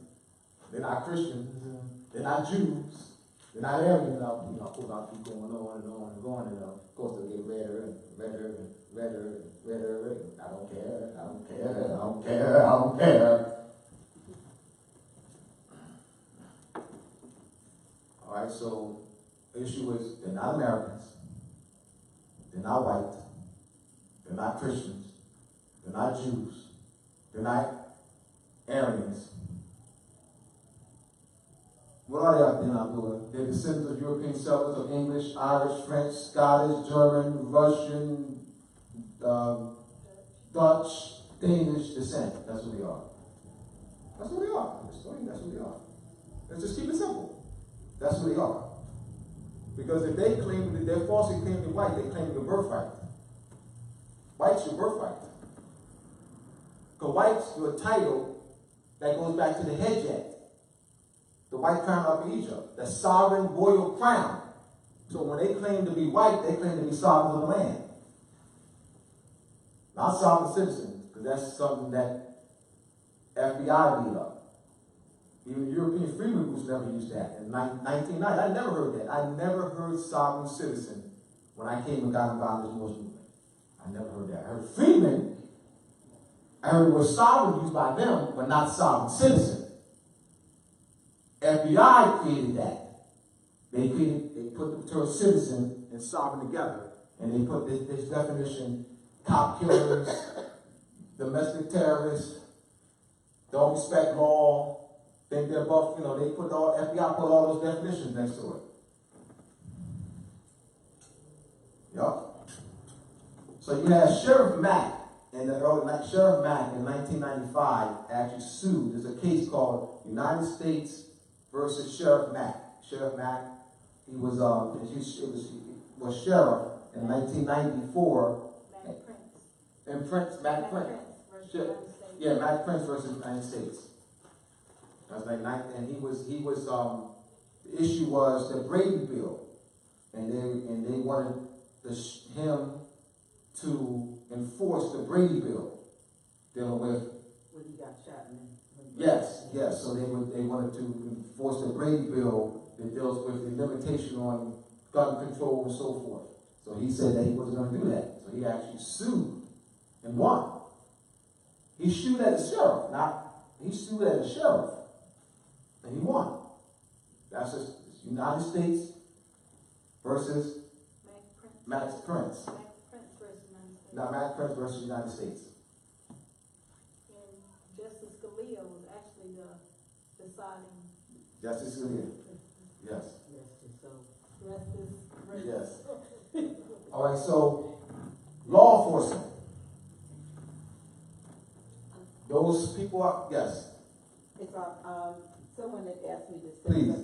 they're not Christians, and they're not Jews, they're not Aryan. Of course, I'll keep going on and on and going, and of course they'll get redder and redder and redder and redder. And I don't care. All right, so the issue is they're not Americans, they're not white, they're not Christians, they're not Jews, they're not Aryans. What are they up there now doing? They're descendants of European settlers of English, Irish, French, Scottish, German, Russian, Dutch, Danish descent. That's what they are. That's what they are. That's what they are. Let's just keep it simple. That's who they are. Because if they claim that they're falsely claiming white, they claim your birthright. White's your birthright. Because white's your title that goes back to the Hejjet, the white crown of Egypt, the sovereign royal crown. So when they claim to be white, they claim to be sovereign of the land. Not sovereign citizen, because that's something that FBI beat up. Even European freedmen groups never used that. In 1990, I never heard that. I never heard sovereign citizen when I came and got involved in this Moors movement. I never heard that. I heard freedmen. I heard the word sovereign used by them, but not sovereign citizen. FBI created that. They put the term citizen and sovereign together, and they put this definition: cop killers, domestic terrorists, don't respect law, think they're above, they put FBI put all those definitions next to it. Yup. So you had Sheriff Mack in 1995 actually sued. There's a case called United States versus Sheriff Mack. Sheriff Mack, he was sheriff in 1994. Mack Prince. Yeah, Mack Prince versus the United States. That's like, and he was the issue was the Brady Bill, and they wanted him to enforce the Brady Bill dealing with. When he got shot in. Yes. So they wanted to enforce the Brady Bill that deals with the limitation on gun control and so forth. So he said that he wasn't going to do that. So he actually sued and won. He sued as a sheriff, he sued as a sheriff, and he won. That's the United States versus Mack Prince. Mack Prince versus United States. And Justice Scalia was actually the deciding. Justice Scalia. Yes. Yes. All right, so law enforcement. Those people are, yes. It's someone that asked me to say Please.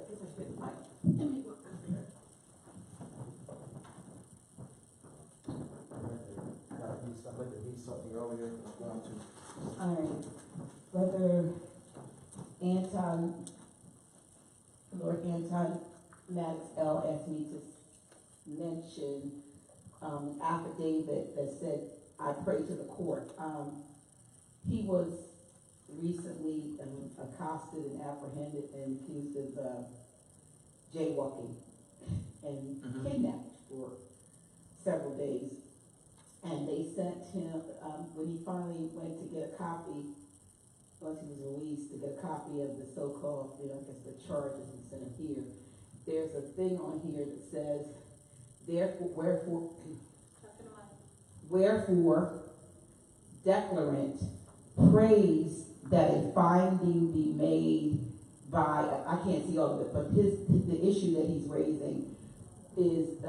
this is my, let me look up here. All right. Brother Lord Anton Maddox L. asked me to mention an affidavit that said, I pray to the court. He was recently accosted and apprehended and accused of jaywalking and kidnapped for several days. And they sent him, when he finally went to get a copy, once he was released, to get a copy of the so-called, the charges and sent him here. There's a thing on here that says, wherefore, declarant prays that a finding be made by, I can't see all of it, but the issue that he's raising is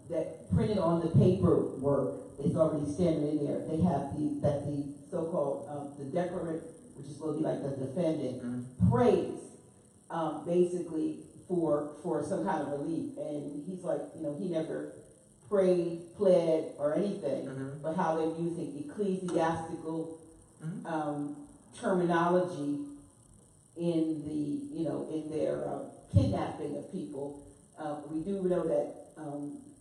that printed on the paperwork is already standing in there. They have the so-called, the declarant, which is supposed to be like the defendant, prays basically for some kind of relief. And he's like, he never prayed, pled, or anything, but how they're using ecclesiastical terminology in in their kidnapping of people. We do know that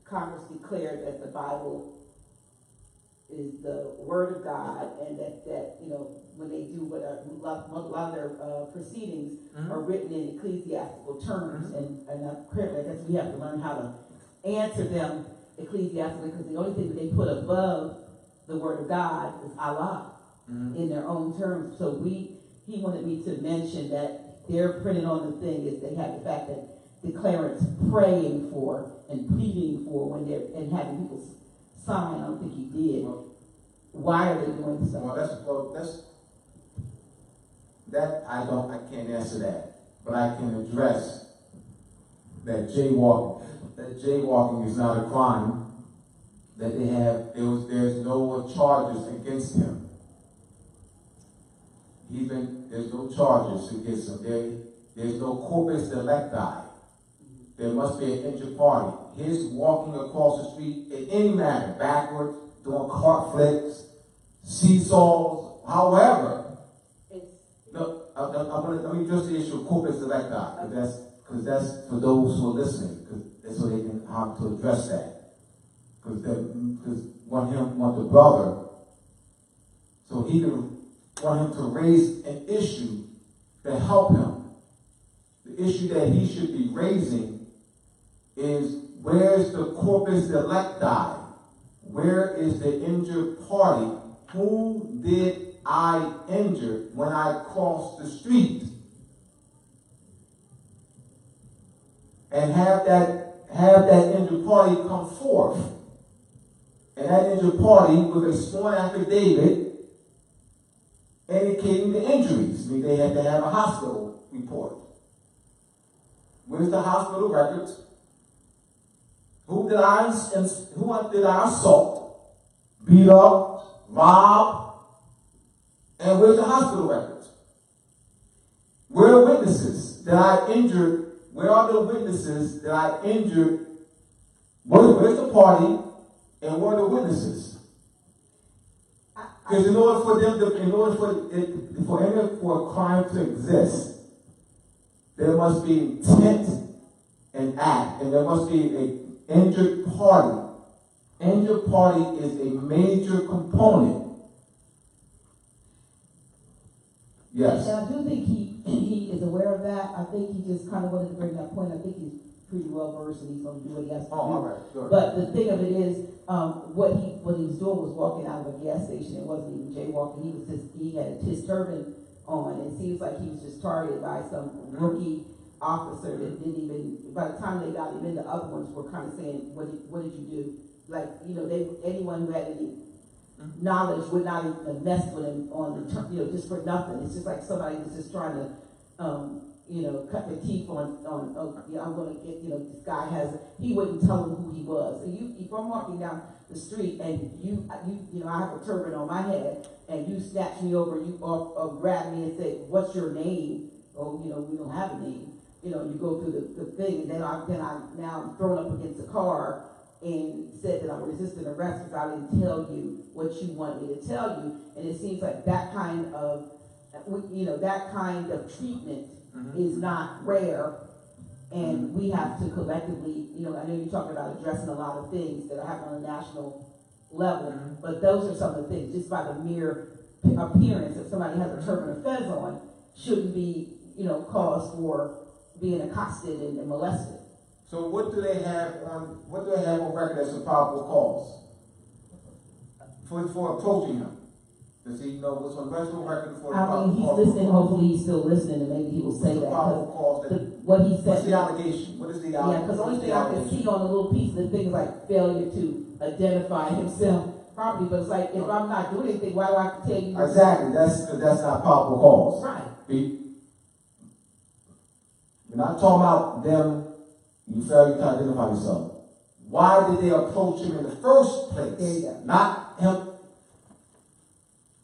Congress declared that the Bible is the Word of God, and that when they do a lot of their proceedings are written in ecclesiastical terms, and apparently I guess we have to learn how to answer them ecclesiastically, because the only thing that they put above the Word of God is Allah in their own terms. So he wanted me to mention that they're printed on the thing is they have the fact that declarants praying for and pleading for when they're and having people sign. I don't think he did. Why are they doing stuff? I can't answer that, but I can address that jaywalking is not a crime. That there's no charges against him. There's no charges against him. There's no corpus delicti. There must be an inter party. His walking across the street in any manner, backwards, doing cart flips, seesaws, however. Let me address the issue of corpus delicti, because that's for those who are listening, so they can have to address that. because want the brother, so he could want him to raise an issue to help him. The issue that he should be raising is, where's the corpus delicti? Where is the injured party? Who did I injure when I crossed the street? And have that injured party come forth. And that injured party with a sworn affidavit indicating the injuries. I mean, they had to have a hospital report. Where's the hospital records? Who did I assault, beat up, rob? And where's the hospital records? Where are witnesses that I injured? Where are the witnesses that I injured? Where's the party? And where are the witnesses? Because in order for a crime to exist, there must be intent and act, and there must be an injured party. Injured party is a major component. Yes. And I do think he is aware of that. I think he just kind of wanted to bring that point. I think he's pretty well versed and he's going to do what he has to do. All right, good. But the thing of it is, what he was doing was walking out of a gas station. It wasn't even jaywalking. He had his turban on. It seems like he was just targeted by some rookie officer that didn't even. By the time they got him in, the other ones were kind of saying, "What did you do?" Like, anyone who had any knowledge would not even have messed with him on the just for nothing. It's just like somebody was just trying to cut their teeth on I'm going to get, this guy he wouldn't tell them who he was. And if I'm walking down the street and I have a turban on my head and you snatch me over, you grab me and say, "What's your name?" Oh, we don't have a name. You go through the thing, and then I'm thrown up against a car and said that I'm resisting arrest because I didn't tell you what you want me to tell you. And it seems like that kind of treatment is not rare, and we have to collectively, I know you talked about addressing a lot of things that are happening on a national level, but those are some of the things. Just by the mere appearance, if somebody has a turban or fez on, shouldn't be, cause for being accosted and molested. So what do they have on record as a probable cause for approaching him? Does he know what's on the record for the probable he's cause? listening. Hopefully he's still listening, and maybe he will say that. What he said. What's the allegation? What is the allegation? Yeah, because the only thing I can see on a little piece of the thing is like failure to identify himself properly. But it's like, if I'm not doing anything, why do I have to tell you? Exactly. That's not probable cause. Right. We're not talking about them. You failure to identify yourself. Why did they approach him in the first place? There you go. Not him.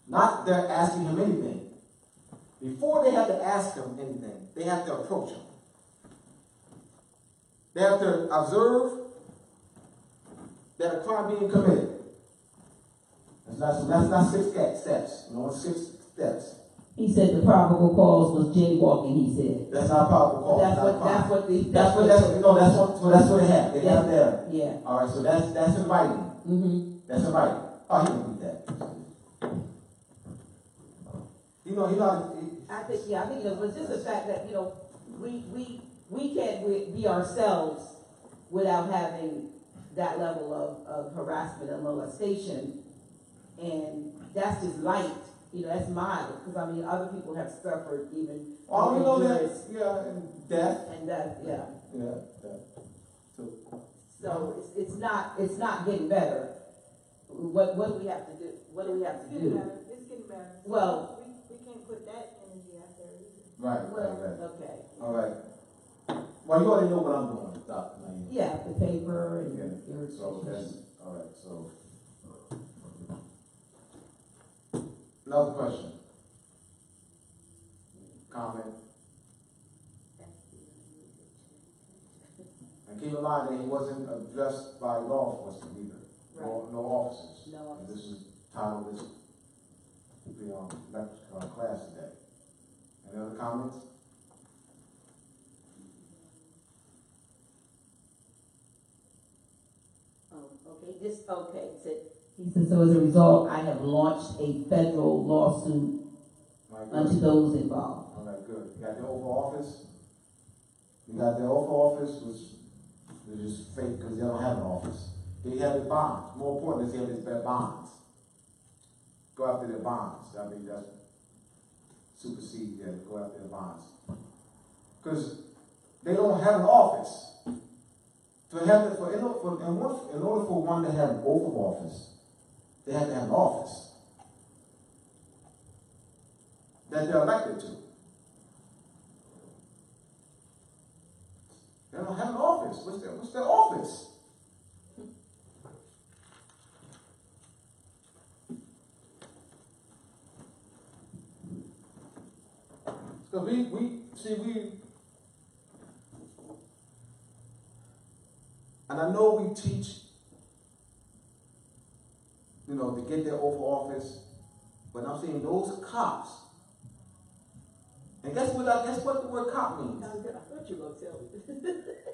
Not they're asking him anything. Before they have to ask him anything, they have to approach him. They have to observe that a crime being committed. That's not 6 steps. It's 6 steps. He said the probable cause was jaywalking. He said that's not probable cause. That's what they have. They have there. Yeah. All right. So that's inviting. That's inviting. Oh, he can do that. I think but just the fact that we can't be ourselves without having that level of harassment and molestation, and that's just light. That's mild, because other people have suffered even. Oh, we know that. Yeah, and death. And death, yeah. Yeah, death. So it's not getting better. What do we have to do? What do we have to do? It's getting better. Well, we can't put that energy out there either. Right. Okay. All right. Well, you already know what I'm doing, Dr. Naeem. Yeah, the paper and your so that's all right. So another question. Comment. And keep in mind that he wasn't addressed by law enforcement either. Right. No officers. No officers. This is titled this class today. Any other comments? Okay, this, okay, so, He said, so as a result, I have launched a federal lawsuit Right, unto good. those involved. All right, good. You got the oath of office? You got the oath of office, which is just fake because they don't have an office. They have their bonds. More important is they have their bonds. Go after their bonds. I mean, that's supersede, yeah, go after their bonds. Because they don't have an office. To have in order for one to have an oath of office, they have to have an office that they're elected to. They don't have an office. What's their office? So and I know we teach, to get their oath of office, but I'm saying those cops, and guess what the word cop means? I thought you were gonna tell me.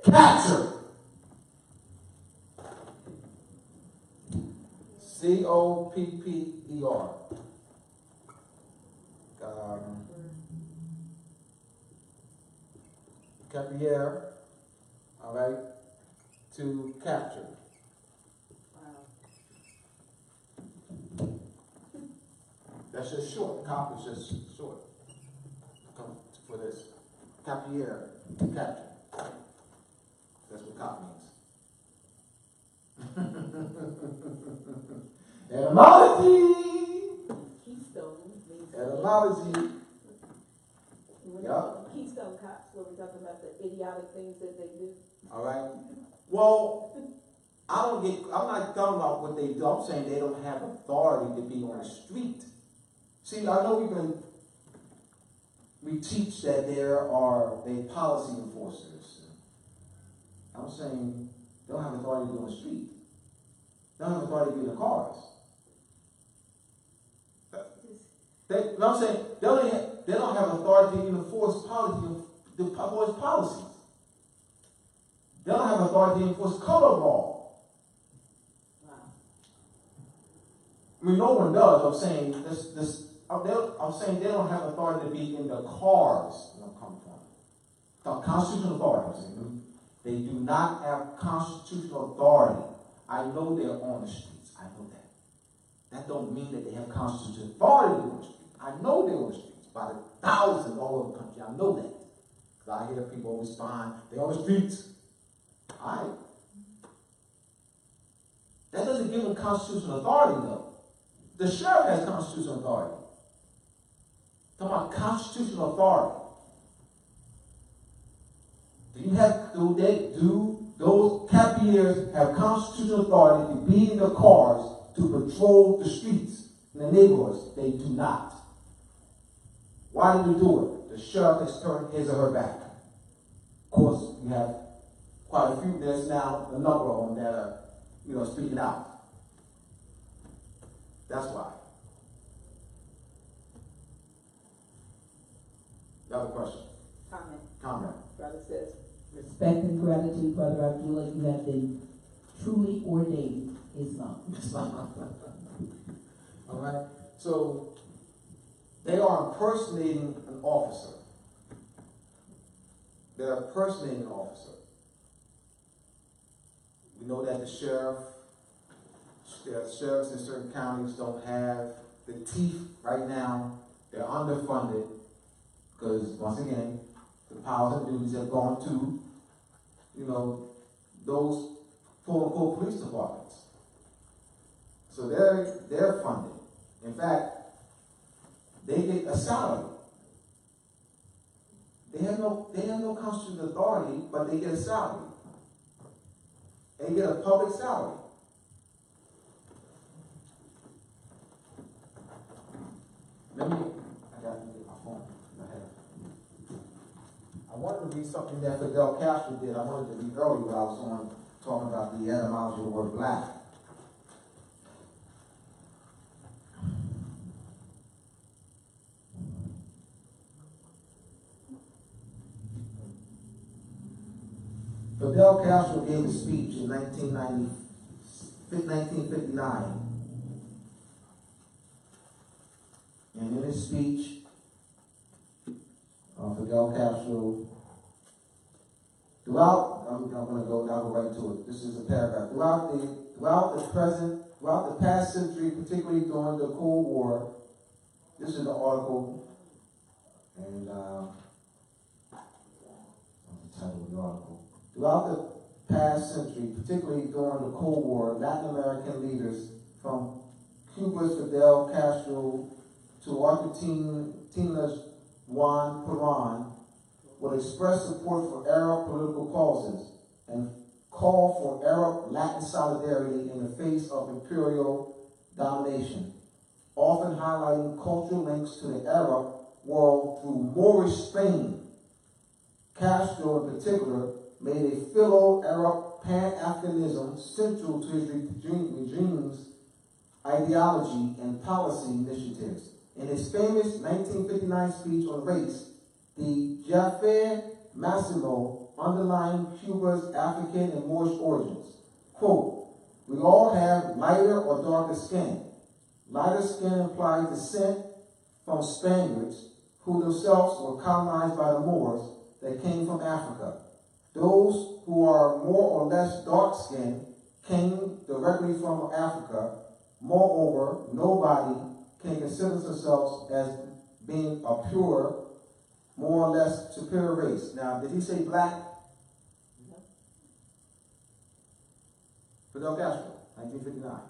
Capture. C-O-P-P-E-R. Capier, all right, to capture. Wow. That's just short. Cop is just short. Come for this. Capier, capture. That's what cop means. Etymology. Keystone means. Etymology. Yep. Keystone cops, where we're talking about the idiotic things that they do. All right. Well, I'm not talking about what they do. I'm saying they don't have authority to be on the street. See, I know we teach that they policy enforcers. I'm saying they don't have authority to be on the street. They don't have authority to be in the cars. I'm saying they don't have authority to enforce policies. They don't have authority to enforce color law. Wow. I mean, no one does. I'm saying I'm saying they don't have authority to be in the cars. I'm coming from. The constitutional authority. I'm saying they do not have constitutional authority. I know they're on the streets. I know that. That don't mean that they have constitutional authority on the street. I know they're on the streets by the thousands all over the country. I know that. Because I hear people respond, they're on the streets. All right. That doesn't give them constitutional authority, though. The sheriff has constitutional authority. Talking about constitutional authority. Do those capiers have constitutional authority to be in the cars to patrol the streets in the neighborhoods? They do not. Why do they do it? The sheriff has turned his or her back. Of course, we have quite a few. There's now a number of them that are, speaking out. That's why. Another question. Comment. Brother says, Respect and gratitude, Brother Abdullah, you have been truly ordained Islam. All right. So they are impersonating an officer. They're impersonating an officer. We know that the sheriffs in certain counties don't have the teeth right now. They're underfunded because, once again, the powers and duties have gone to, those quote-unquote police departments. So they're funded. In fact, they get a salary. They have no constitutional authority, but they get a salary. They get a public salary. I got to get my phone. I wanted to read something that Fidel Castro did. I wanted to read earlier when I was talking about the etymology of the word black. Fidel Castro gave a speech in 1994 1959. And in his speech, Fidel Castro, I'm going to go right to it. This is a paragraph. Throughout the past century, particularly during the Cold War, this is the article, and the title of the article. Throughout the past century, particularly during the Cold War, Latin American leaders from Cuba's Fidel Castro to Argentina's Juan Perón would express support for Arab political causes and call for Arab Latin solidarity in the face of imperial domination, often highlighting cultural links to the Arab world through Moorish Spain. Castro, in particular, made a Philo-Arab Pan-Africanism central to his regime's ideology and policy initiatives. In his famous 1959 speech on race, the Jaffe Massimo underlined Cuba's African and Moorish origins. Quote, "We all have lighter or darker skin. Lighter skin implies descent from Spaniards who themselves were colonized by the Moors that came from Africa. Those who are more or less dark-skinned came directly from Africa. Moreover, nobody can consider themselves as being a pure, more or less superior race." Now, did he say black? No. Fidel Castro, 1959.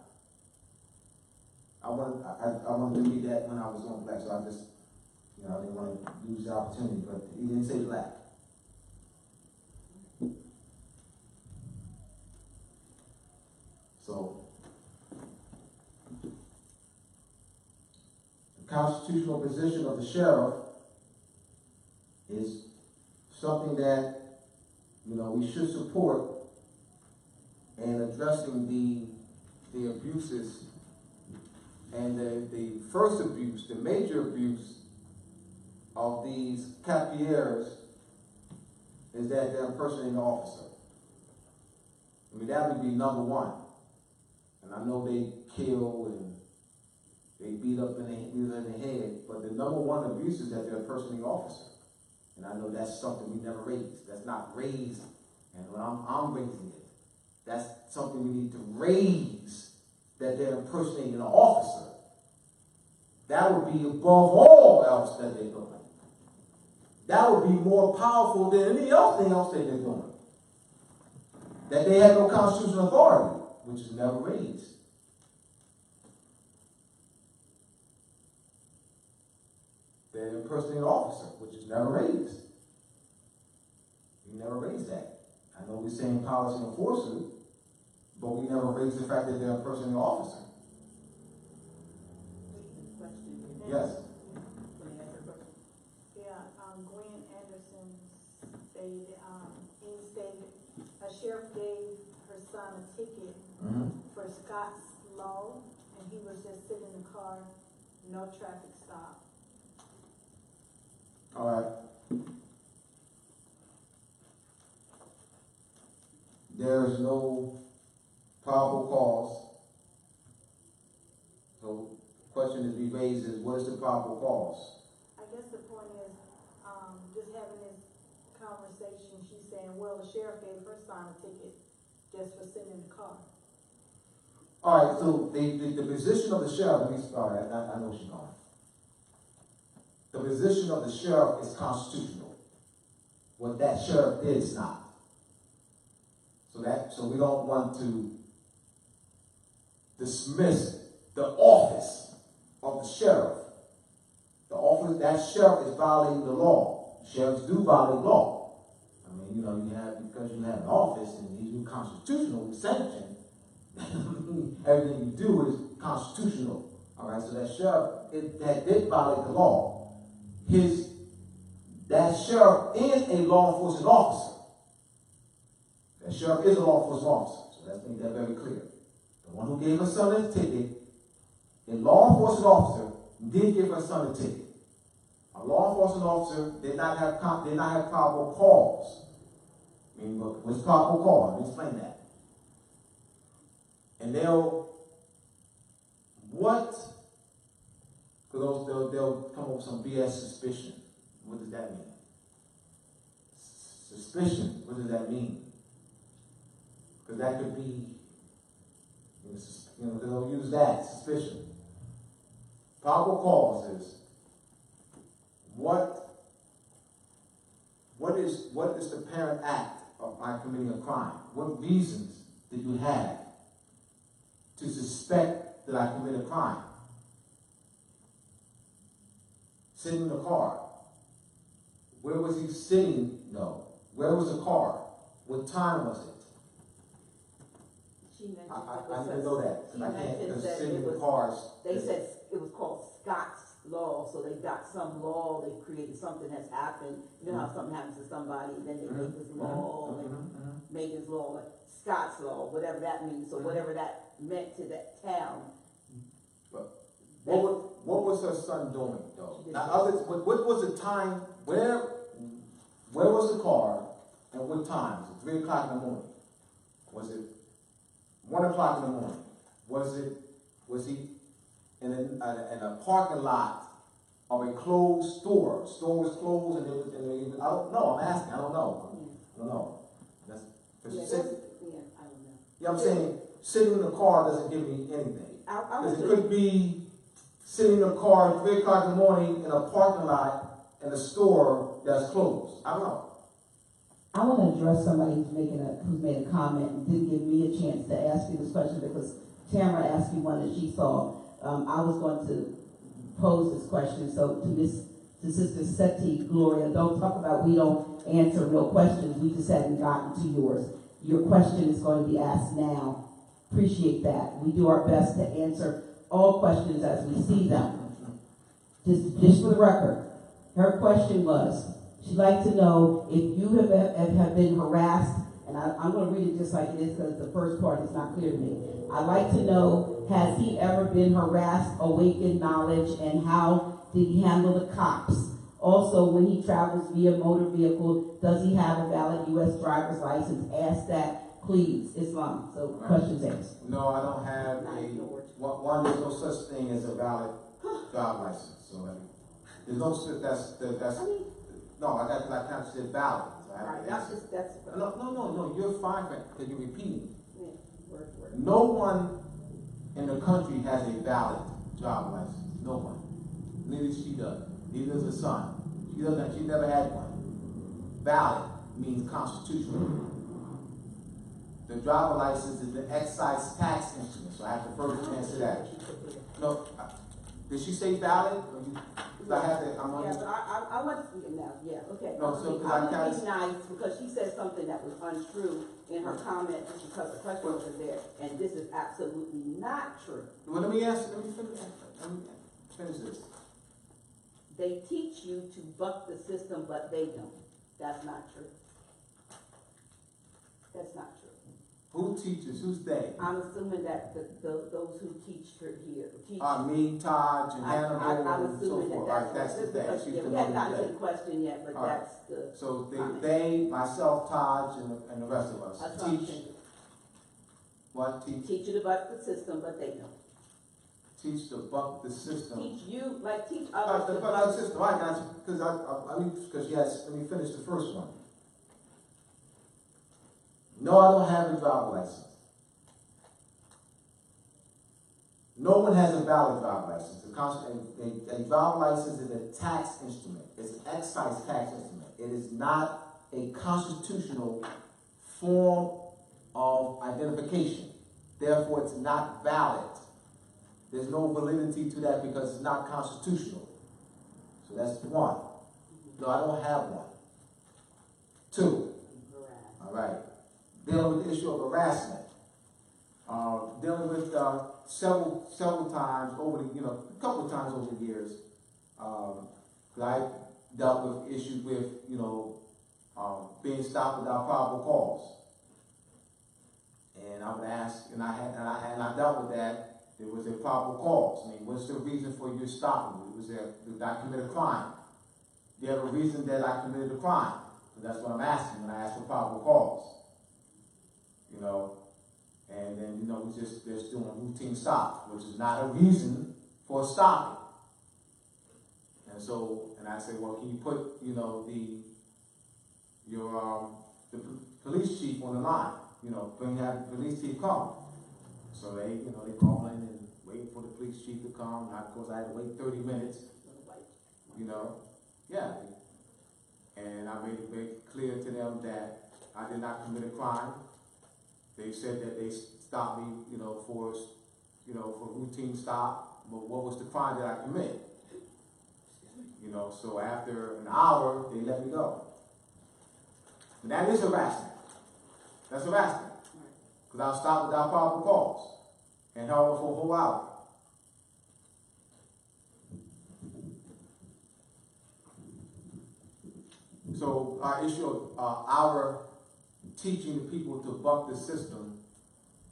I wanted to read that when I was on black, so I just, I didn't want to lose the opportunity, but he didn't say black. So, the constitutional position of the sheriff is something that, we should support in addressing the abuses. And the first abuse, the major abuse of these capieres is that they're impersonating the officer. That would be number one. And I know they kill and they beat up in the head, but the number one abuse is that they're impersonating the officer. And I know that's something we never raised. That's not raised. And when I'm raising it, that's something we need to raise, that they're impersonating an officer. That would be above all else that they're doing. That would be more powerful than anything else that they're doing. That they have no constitutional authority, which is never raised. They're impersonating an officer, which is never raised. We never raised that. I know we're saying policy enforcer, but we never raised the fact that they're impersonating an officer. Question. Yes. Can you answer a question? Yeah, Gwen Anderson stated, he stated, a sheriff gave her son a ticket for Scott's Law, and he was just sitting in the car, no traffic stop. All right. There is no probable cause. So the question to be raised is, what is the probable cause? I guess the point is, just having this conversation, she's saying, well, the sheriff gave her son a ticket just for sitting in the car. All right, so the position of the sheriff, I know she's going. The position of the sheriff is constitutional. What that sheriff did is not. So we don't want to dismiss the office of the sheriff. The office, that sheriff is violating the law. Sheriffs do violate law. Because you have an office and you do constitutional sanction, everything you do is constitutional. All right, so that sheriff that did violate the law. That sheriff is a law enforcement officer. That sheriff is a law enforcement officer. So let's make that very clear. The one who gave her son a ticket, a law enforcement officer did give her son a ticket. A law enforcement officer did not have probable cause. What's probable cause? Let me explain that. And they'll come up with some BS suspicion. What does that mean? Suspicion, what does that mean? Because that could be, they'll use that, suspicion. Probable cause is, what is the apparent act of my committing a crime? What reasons did you have to suspect that I committed a crime? Sitting in the car. Where was he sitting? No. Where was the car? What time was it? She mentioned I didn't know that. She I can't, mentioned because that sitting it in the was, cars. they said it was called Scott's Law, so they got some law, they created something that's happened. You know how something happens to somebody, then they make this law, and make this law, like Scott's Law, whatever that means, so whatever that meant to that town. What was her son doing, though? Now, what was the time? Where was the car, and what time? Was it 3 o'clock in the morning? Was it 1 o'clock in the morning? Was he in a parking lot of a closed store? Store was closed, and I don't know. I'm asking. I don't know. That's I don't know. Yeah, I'm saying sitting in the car doesn't give me anything. Because it could be sitting in the car at 3 o'clock in the morning in a parking lot in a store that's closed. I don't know. I want to address somebody who's made a comment and didn't give me a chance to ask you this question because Tamara asked me one that she saw. I was going to pose this question. So to Sister Seti Gloria, don't talk about we don't answer real questions. We just hadn't gotten to yours. Your question is going to be asked now. Appreciate that. We do our best to answer all questions as we see them. Just for the record, her question was, she'd like to know if you have been harassed, and I'm going to read it just like it is because the first part is not clear to me. I'd like to know, has he ever been harassed, awakened knowledge, and how did he handle the cops? Also, when he travels via motor vehicle, does he have a valid U.S. driver's license? Ask that, please, Islam. So, questions asked. No, I don't have one. There's no such thing as a valid driver's license. So there's no such that's. No, I can't say valid. Right, that's No, you're fine because you're repeating. yeah, word. No one in the country has a valid driver's license. No one. Neither she does. Neither does her son. She never had one. Valid means constitutional. The driver's license is the excise tax instrument, so I have to first answer that. No, did she say valid? I have to. I want to now. Yeah, okay. No, so I want to be nice because she said something that was untrue in her comment just because the question wasn't there, and this is absolutely not true. Well, let me finish this. They teach you to buck the system, but they don't. That's not true. That's not true. Who teaches? Who's they? I'm assuming that those who teach her here teach. Me, Taj, and Hannibal, I'm and so assuming forth. that Right, that's the day. She's we haven't gotten to the question yet, but right. that's the. So they, myself, Taj, and the rest of us teach. What teach? Teach you to buck the system, but they don't. Teach to buck the system. Teach you, like teach others to buck buck the system. I got you. Because yes, let me finish the first one. No, I don't have a driver's license. No one has a valid driver's license. A driver's license is a tax instrument. It's an excise tax instrument. It is not a constitutional form of identification. Therefore, it's not valid. There's no validity to that because it's not constitutional. So that's one. No, I don't have one. Two. All right. Dealing with the issue of harassment. Dealing with several times over the, a couple of times over the years, I dealt with issues with, being stopped without probable cause. And I would ask, and I dealt with that. There was a probable cause. I mean, what's the reason for you stopping me? Did I commit a crime? Do you have a reason that I committed a crime? So that's what I'm asking when I ask for probable cause. And then, you know, we just doing routine stops, which is not a reason for stopping. And so, and I said, well, can you put, you know, the police chief on the line? You know, have the police chief come. So they, you know, they call in and wait for the police chief to come. And of course, I had to wait 30 minutes. You know, yeah. And I made it very clear to them that I did not commit a crime. They said that they stopped me, you know, for routine stop. But what was the crime that I committed? You know, so after an hour, they let me go. And that is harassment. That's harassment. Because I was stopped without probable cause and held for a whole hour. So our issue of our teaching the people to buck the system,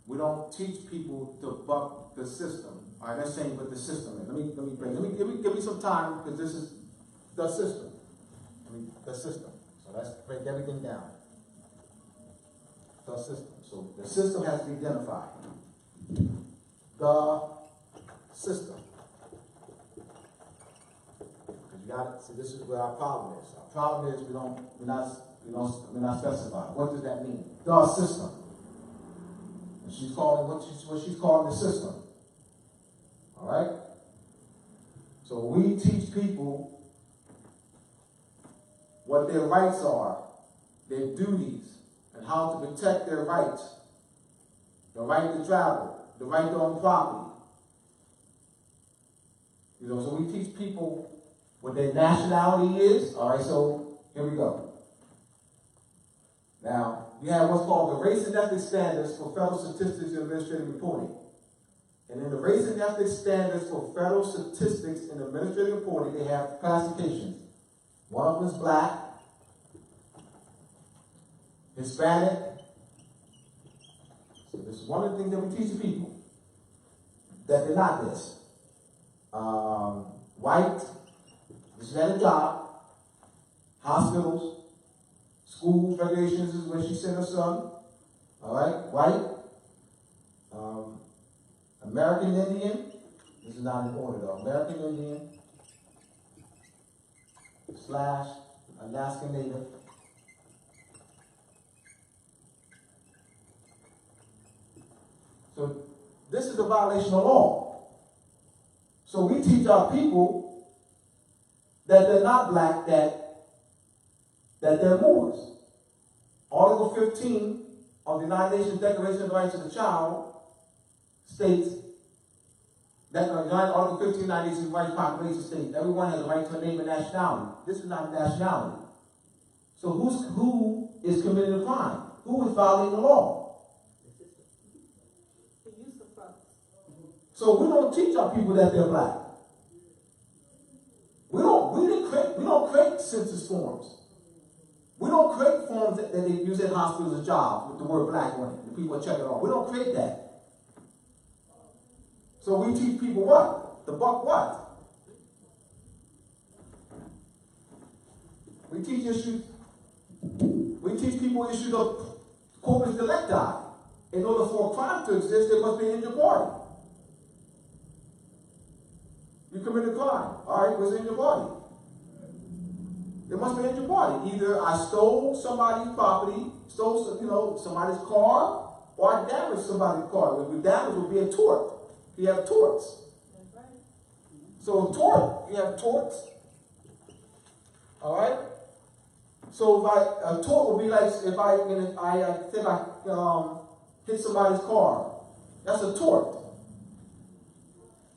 we don't teach people to buck the system. All right, that's saying but the system. Give me some time because this is the system. The system. So let's break everything down. The system. So the system has to be identified. The system. Because you got to see, this is where our problem is. Our problem is we're not specified. What does that mean? The system. And she's calling what she's calling the system. All right. So we teach people what their rights are, their duties, and how to protect their rights. The right to travel, the right to own property. You know, so we teach people what their nationality is. All right, so here we go. Now, you have what's called the race and ethnic standards for federal statistics and administrative reporting. And in the race and ethnic standards for federal statistics and administrative reporting, they have classifications. One of them is black, Hispanic. So this is one of the things that we teach the people, that they're not this. White, this is at a job, hospitals, schools, regulations is where she sent her son. All right, white, American Indian, this is not in order though, American Indian / Alaska Native. So this is a violation of law. So we teach our people that they're not black, that they're Moors. Article 15 of the United Nations Declaration of the Rights of the Child states that Article 15 of the United Nations Rights Population states everyone has a right to a name and nationality. This is not a nationality. So who is committing a crime? Who is violating the law? So we don't teach our people that they're black. We don't create census forms. We don't create forms that they use at hospitals and jobs with the word black on it. The people check it off. We don't create that. So we teach people what? The buck what? We teach people issues of corpus delicti. In order for a crime to exist, there must be an injured party. You commit a crime. All right, what's the injured party? There must be an injured party. Either I stole somebody's property, stole somebody's car, or I damaged somebody's car. If damage would be a tort. You have torts. That's right. So you have torts. All right. So a tort would be like if I hit somebody's car. That's a tort.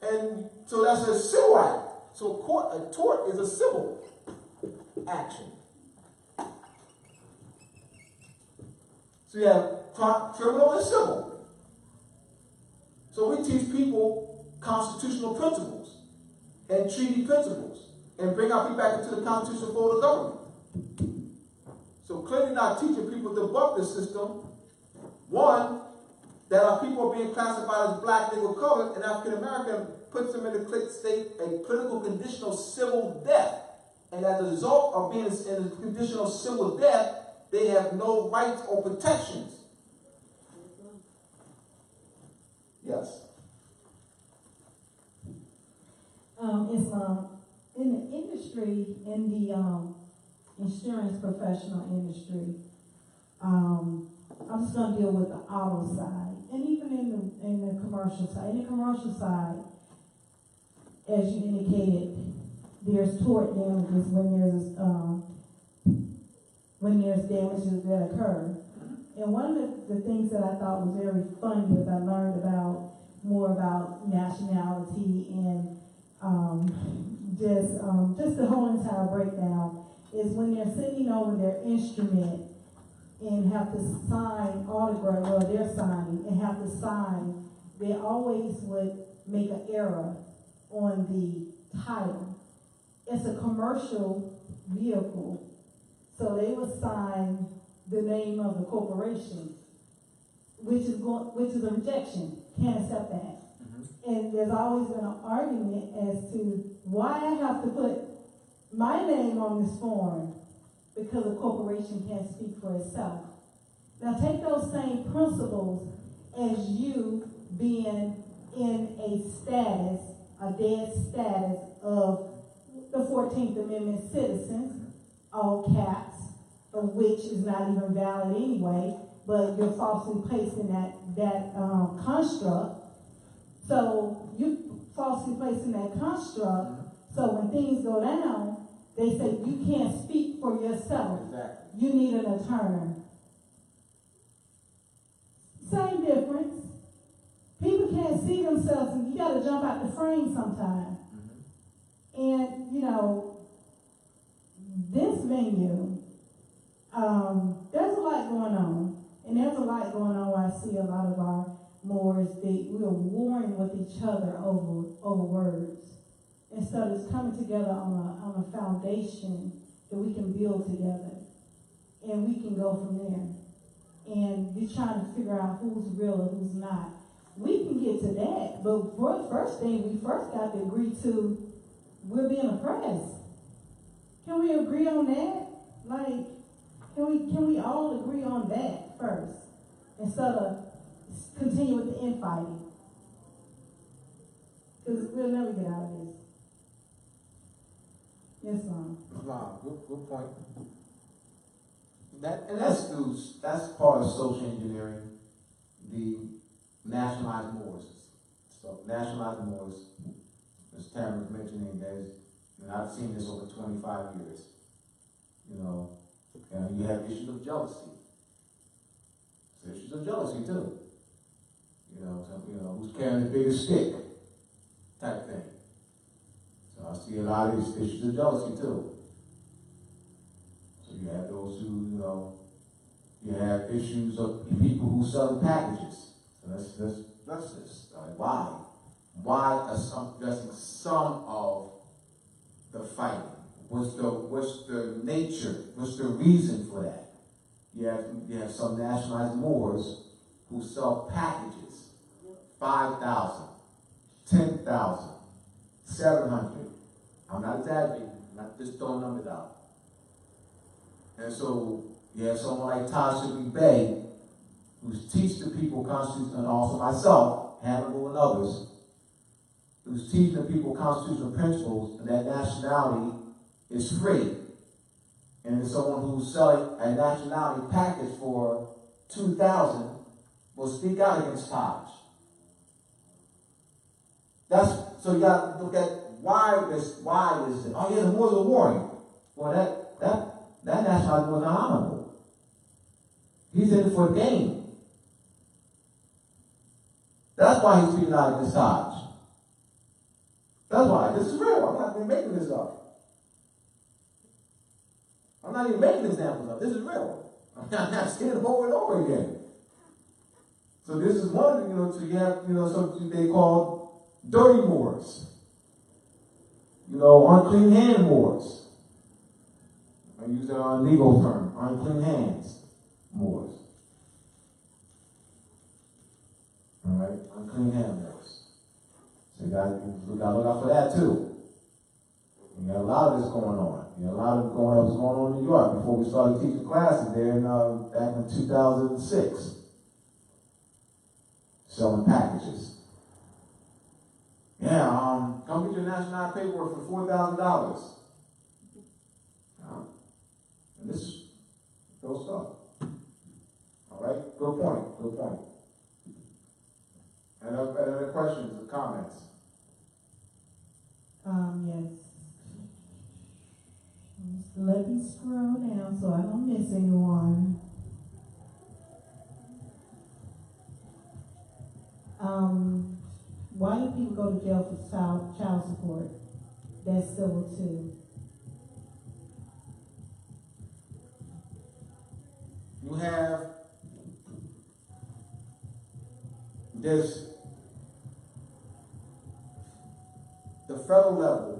And so that's a civil act. So a tort is a civil action. So you have criminal and civil. So we teach people constitutional principles and treaty principles and bring our people back into the constitutional form of government. So clearly not teaching people to buck the system. One, that our people are being classified as black, nigger, colored, and African American puts them in the state a critical conditional civil death. And as a result of being in a conditional civil death, they have no rights or protections. Yes. Islam, in the industry, in the insurance professional industry, I'm just going to deal with the auto side, and even in the commercial side. In the commercial side, as you indicated, there's tort damages when there's damages that occur. And one of the things that I thought was very funny as I learned more about nationality and just the whole entire breakdown is when they're sitting over their instrument and have to sign autograph, well, they're signing and have to sign, they always would make an error on the title. It's a commercial vehicle, so they would sign the name of the corporation, which is a rejection. Can't accept that. And there's always been an argument as to why I have to put my name on this form because a corporation can't speak for itself. Now take those same principles as you being in a status, a dead status of the 14th Amendment citizens, all caps, of which is not even valid anyway, but you're falsely placed in that construct. So you falsely placed in that construct, so when things go down, they say you can't speak for yourself. Exactly. You need an attorney. Same difference. People can't see themselves, and you got to jump out the frame sometime. And, this venue, there's a lot going on. And there's a lot going on where I see a lot of our Moors, we are warring with each other over words. Instead of just coming together on a foundation that we can build together. And we can go from there. And you're trying to figure out who's real and who's not. We can get to that, but for the first thing, we first got to agree to we're being oppressed. Can we agree on that? Like, can we all agree on that first? Instead of continue with the infighting. Because we'll never get out of this. Yes, Mom. Wow, good point. That's part of social engineering, the nationalized Moors. So nationalized Moors, as Tamara was mentioning, and I've seen this over 25 years. And you have issues of jealousy. There's issues of jealousy too. Who's carrying the biggest stick type thing. So I see a lot of these issues of jealousy too. So you have those who, you have issues of people who sell packages. So that's this. Why? Why addressing some of the fighting? What's the nature? What's the reason for that? You have some nationalized Moors who sell packages, 5,000, 10,000, 700. I'm not exaggerating. I'm not just throwing numbers out. And so you have someone like Abdullah Bey, who's teach the people Constitution, and also myself, Hannibal and others, who's teaching the people constitutional principles, and that nationality is free. And there's someone who's selling a nationality package for 2,000 will speak out against Taj. So you got to look at why this. Oh yeah, the Moors are warring. Well, that nationality was not honorable. He's in it for a gain. That's why he's speaking out against Taj. That's why. This is real. I'm not even making this up. I'm not even making examples of it. This is real. I'm not seeing it over and over again. So this is one, so you have, something they call dirty Moors. Unclean hand Moors. I use that on a legal term. Unclean hands Moors. All right? Unclean hand Moors. So you got to look out for that too. You got a lot of this going on. A lot of it was going on in New York before we started teaching classes there back in 2006. Selling packages. now, come get your national paperwork for $4,000. And this is real stuff. All right, good point, good point. Any other questions or comments? Yes. Let me scroll down so I don't miss anyone. Why do people go to jail for child support? That's civil too. You have this, the federal level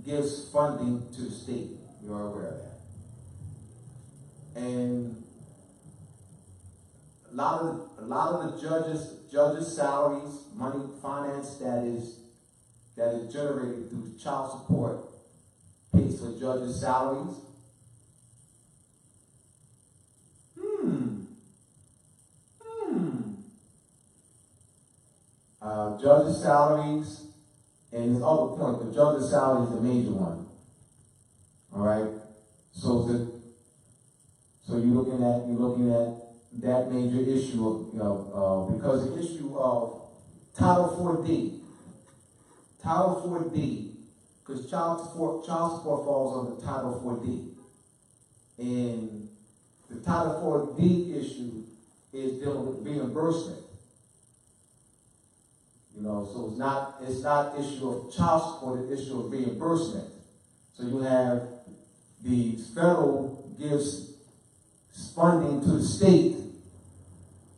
gives funding to the state. You are aware of that. And a lot of the judges' salaries, money, finance that is generated through child support pays for judges' salaries. Judges' salaries, and there's other point, but judges' salary is the major one. All right. So you're looking at that major issue of because the issue of Title 4D, because child support falls under Title 4D, and the Title 4D issue is dealing with reimbursement. So it's not issue of child support, it's issue of reimbursement. So you have the federal gives funding to the state,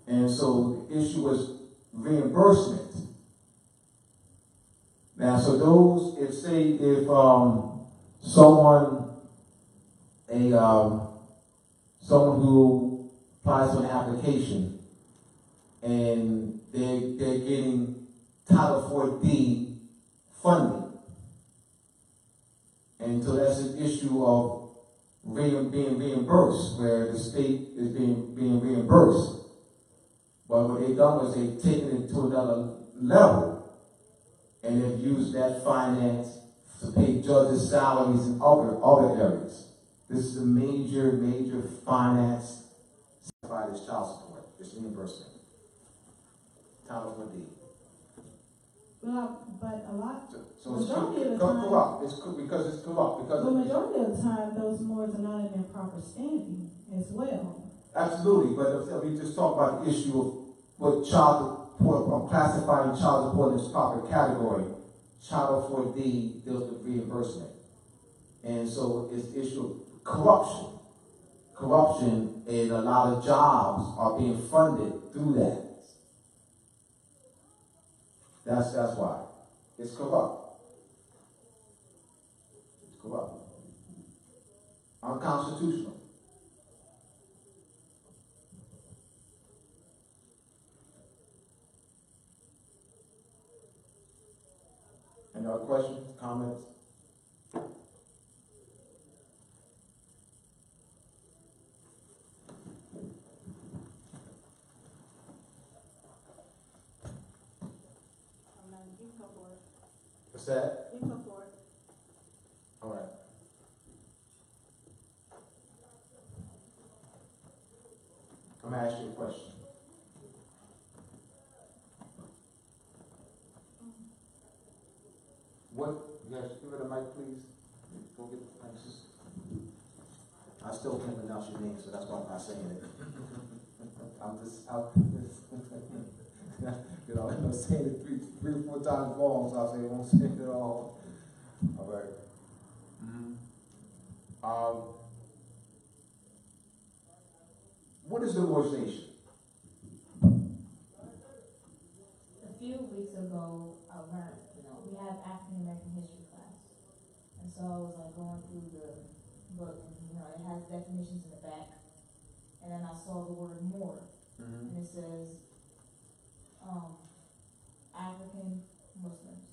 and so the issue is reimbursement. Now, so those, if someone who applies for an application and they're getting Title 4D funding. And so that's an issue of being reimbursed, where the state is being reimbursed. But what they've done was they've taken it to another level, and they've used that finance to pay judges' salaries in other areas. This is a major finance by this child support, this reimbursement. Title 4D. But a lot. So it's majority of the corrupt. Because it's corrupt. The majority of the time, those moors are not in their proper standing as well. Absolutely, but if we just talk about the issue of what child support, classifying child support in its proper category, Title 4D deals with reimbursement. And so it's the issue of corruption. Corruption, and a lot of jobs are being funded through that. That's why. It's corrupt. It's corrupt. Unconstitutional. Any other questions, comments? What's that? You go for it. All right. I'm going to ask you a question. You guys give it a mic, please? Go get the answers. I still can't pronounce your name, so that's why I'm not saying it. I'm saying it three or four times wrong, so I'll say it won't say it at all. All right. What is the Moorish nation? A few weeks ago, I learned, we have African American history class. And so I was going through the book, and it has definitions in the back. And then I saw the word Moor. And it says, African Muslims.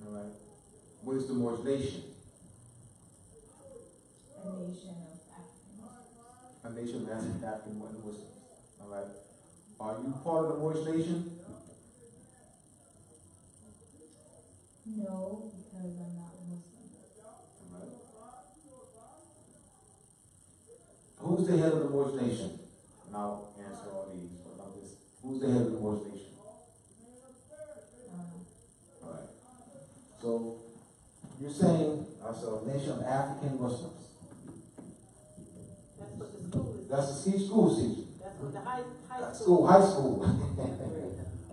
All right. What is the Moorish nation? A nation of African Muslims. A nation of African Muslims. All right. Are you part of the Moorish nation? know because I'm not Muslim. Who's the head of the Moorish nation? And I'll answer all these, but I'll just, who's the head of the Moorish nation? Alright. So, you're saying, so a nation of African Muslims. That's what the school is. That's the school teaching. That's what the high High school. school.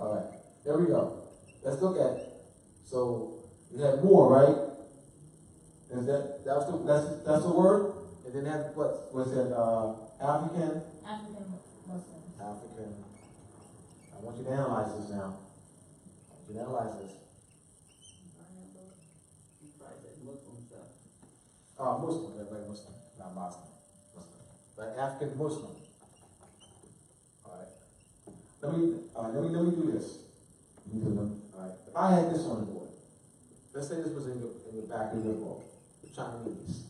Alright, there we go. Let's look at it. So, you had Moor, right? Is that's the word? And then have what was it? African. Muslim. African. I want you to analyze this now. I want you to analyze this. He probably said Muslim stuff. Muslim, right, Muslim, not Muslim. Muslim. Right, African Muslim. Alright. Let me do this. Alright. If I had this on the board, let's say this was in the back of your book. Chinese.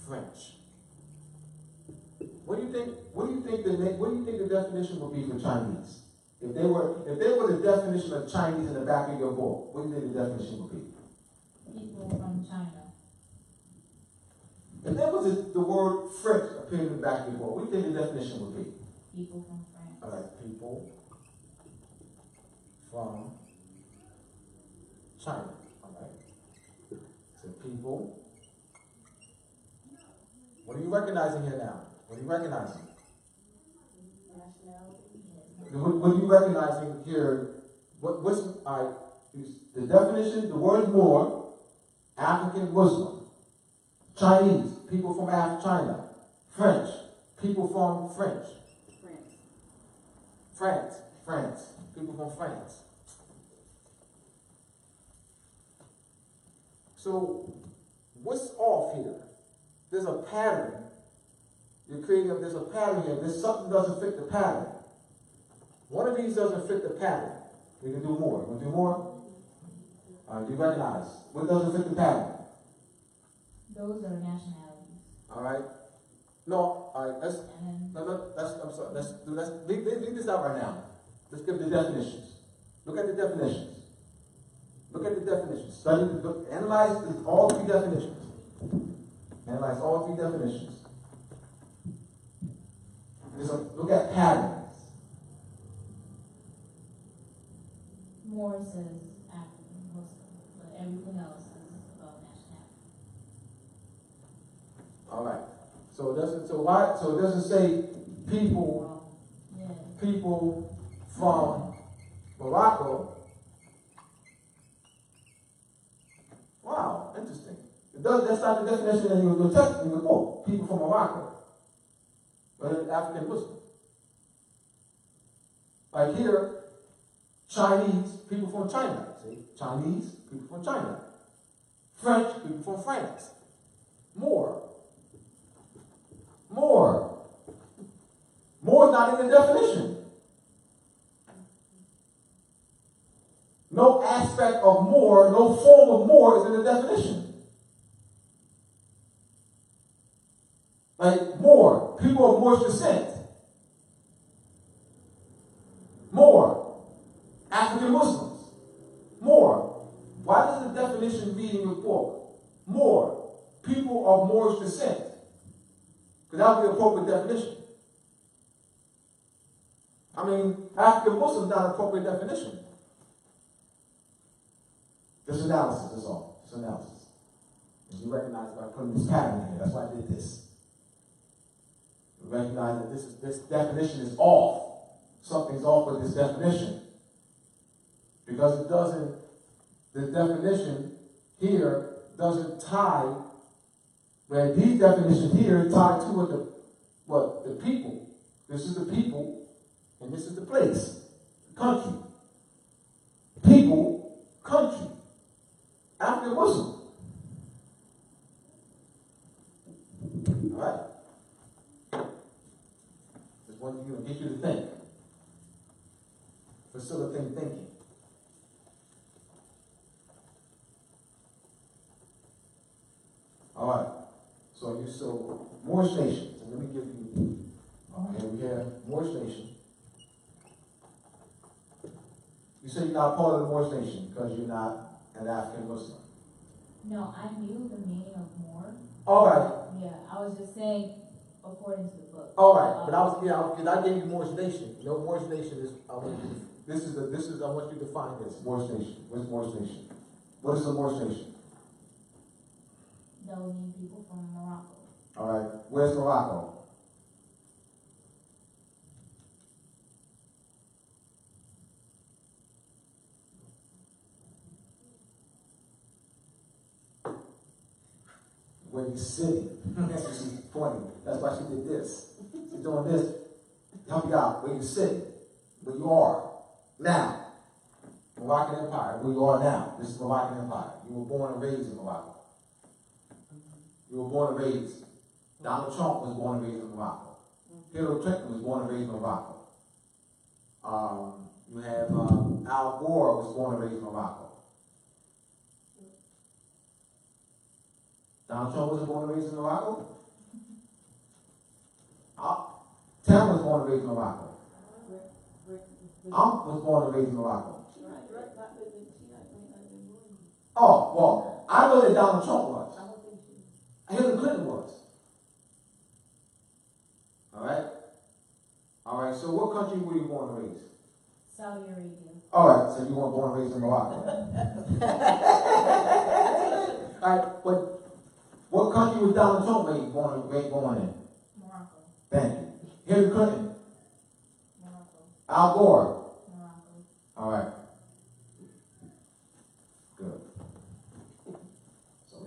French. What do you think the definition would be for Chinese? If they were the definition of Chinese in the back of your book, what do you think the definition would be? People from China. If there was the word French appeared in the back of your book, what do you think the definition would be? People from France. Alright, people from China. Alright. So people. What are you recognizing here now? What are you recognizing? Nationality. What are you recognizing here? What's the definition? The word Moor, African Muslim, Chinese, people from China, French, people from French, France, people from France. So, what's off here? There's a pattern. There's a pattern here. There's something doesn't fit the pattern. One of these doesn't fit the pattern. We can do more. You want to do more? Do you recognize? What doesn't fit the pattern? Those are nationalities. Alright? No, alright, I'm sorry, let's leave this out right now. Let's give the definitions. Look at the definitions. Look at the definitions. Analyze all three definitions. Analyze all three definitions. Look at patterns. Moor says African Muslim, but everything else is about nationality. Alright. So it doesn't say people from Morocco. Wow, interesting. That's not the definition in your text in the book. People from Morocco. But it's African Muslim. Like here, Chinese, people from China. See? Chinese, people from China. French, people from France. Moor is not in the definition. No aspect of Moor, no form of Moor is in the definition. Like Moor, people of Moorish descent. Moor, African Muslims. Moor. Why does the definition read in your book? Moor, people of Moorish descent. Because that would be the appropriate definition. I mean, African Muslim is not an appropriate definition. Just analysis, that's all. Just analysis. And you recognize by putting this pattern in here. That's why I did this. You recognize that this definition is off. Something's off with this definition. Because the definition here doesn't tie, where these definitions here tie to the people. This is the people, and this is the place. Country. People, country. African Muslim. Alright? Just want to get you to think. Facilitate thinking. Alright. So Moorish nation. So let me give you, here we have Moorish nation. You say you're not part of the Moorish nation because you're not and African Muslim. No, I knew the meaning of Moor. All right. Yeah, I was just saying according to the book. All right, but I gave you Moors Nation. You know, Moors Nation is, I want you to define this. Moors Nation. What's Moors Nation? What is the Moors Nation? Those mean people from Morocco. All right, where's Morocco? Where you sitting. That's what she's pointing. That's why she did this. She's doing this. Help you out. Where you sitting. Where you are. Now. Moroccan Empire. Where you are now. This is Moroccan Empire. You were born and raised in Morocco. You were born and raised. Donald Trump was born and raised in Morocco. Hillary Clinton was born and raised in Morocco. You have Al Gore was born and raised in Morocco. Donald Trump wasn't born and raised in Morocco. Tam was born and raised in Morocco. Was born and raised in Morocco. Oh, well, I know that Donald Trump was. Hillary Clinton was. All right, so what country were you born and raised? Saudi Arabia. All right, so you weren't born and raised in Morocco. All right, but what country was Donald Trump born in? Morocco. Thank you. Hillary Clinton. Morocco. Al Gore. Morocco. All right. Good.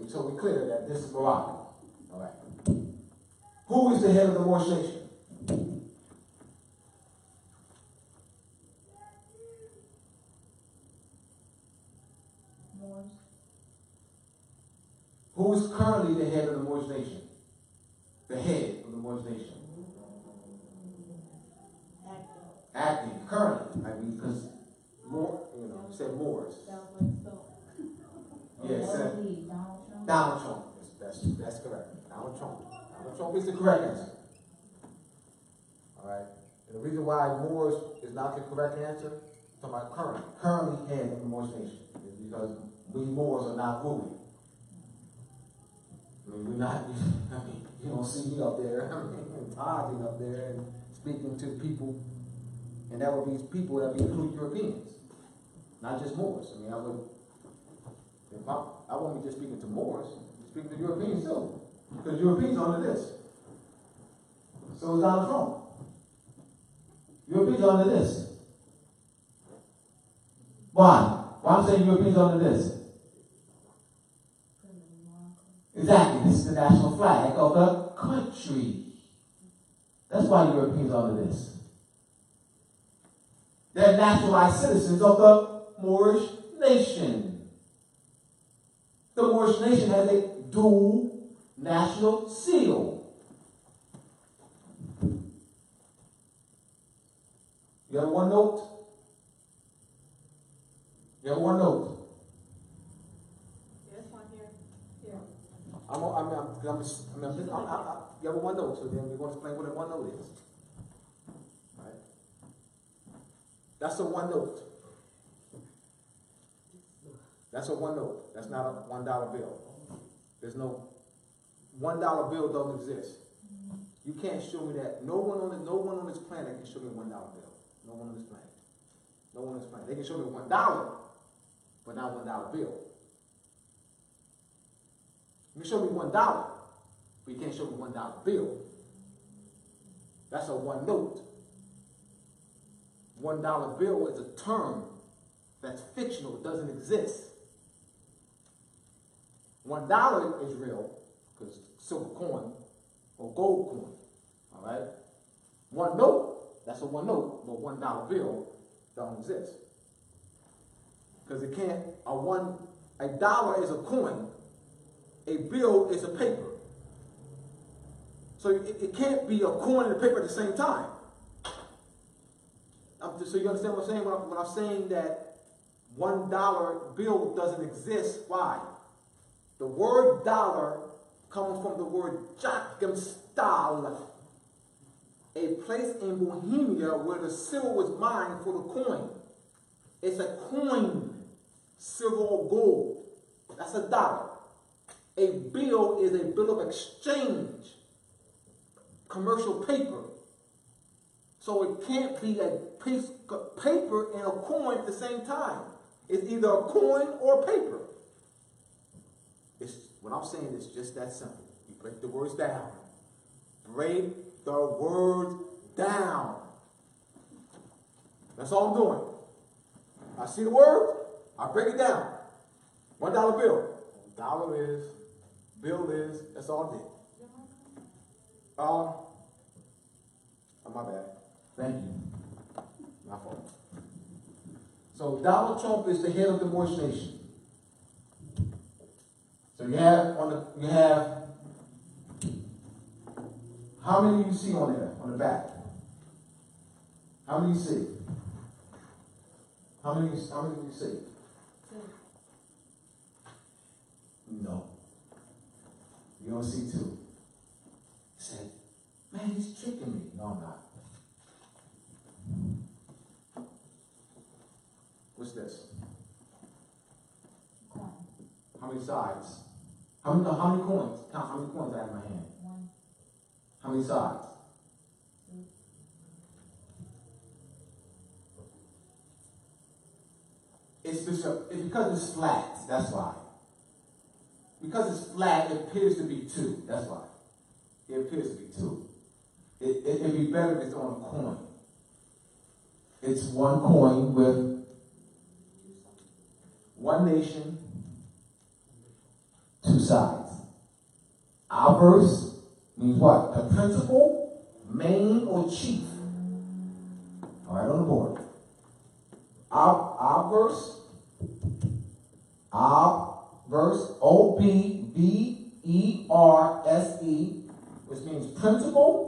So we clear that this is Morocco. All right. Who is the head of the Moorish nation? Moors. Who is currently the head of the Moorish nation? The head of the Moorish nation. Acting. Currently. I mean, because you said Moors. Yes, Donald Trump. That's correct. Donald Trump. Donald Trump is the correct answer. All right. And the reason why Moors is not the correct answer, I'm talking about currently head of the Moorish nation, is because we Moors are not ruling. I mean, we're not. I mean, you don't see me up there. I mean, tithing up there and speaking to people, and that would be people that would include Europeans, not just Moors. I mean, I won't be just speaking to Moors, I'm speaking to Europeans too. Because Europeans are under this. So is Donald Trump. Europeans are under this. Why? Why I'm saying Europeans are under this? Exactly. This is the national flag of the country. That's why Europeans are under this. They're naturalized citizens of the Moorish nation. The Moorish nation has a dual national seal. You have one note? You have one note? Yes, one here. Here. You have one note, so then we're going to explain what a one note is. All right? That's a one note. That's a one note. That's not a $1 bill. There's no $1 bill don't exist. You can't show me that. No one on this planet can show me a $1 bill. No one on this planet. No one on this planet. They can show me $1, but not a $1 bill. You can show me $1, but you can't show me a $1 bill. That's a one note. $1 bill is a term that's fictional. It doesn't exist. $1 is real, because silver coin or gold coin. All right? One note, that's a one note, but $1 bill don't exist. Because it can't, a dollar is a coin, a bill is a paper. So it can't be a coin and a paper at the same time. So you understand what I'm saying? When I'm saying that $1 bill doesn't exist, why? The word dollar comes from the word Jacquemstal, a place in Bohemia where the silver was mined for the coin. It's a coin. silver or gold. That's a dollar. A bill is a bill of exchange, commercial paper. So it can't be a piece of paper and a coin at the same time. It's either a coin or paper. What I'm saying is just that simple. You break the words down. Break the words down. That's all I'm doing. I see the word, I break it down. $1 bill. Dollar is, bill is, that's all I did. Oh, my bad. Thank you. My fault. So Donald Trump is the head of the Moorish nation. So you have how many do you see on there, on the back? How many do you see? How many do you see? No. You don't see 2. He said, man, he's tricking me. No, I'm not. What's this? Coin. How many sides? How many coins? Count how many coins I have in my hand. 1. How many sides? 2. It's because it's flat, that's why. Because it's flat, it appears to be 2, that's why. It appears to be 2. It'd be better if it's on a coin. It's 1 coin with 1 nation, 2 sides. Our verse means what? The principal, main, or chief. All right, on the board. Our verse, O-B-B-E-R-S-E, which means principal.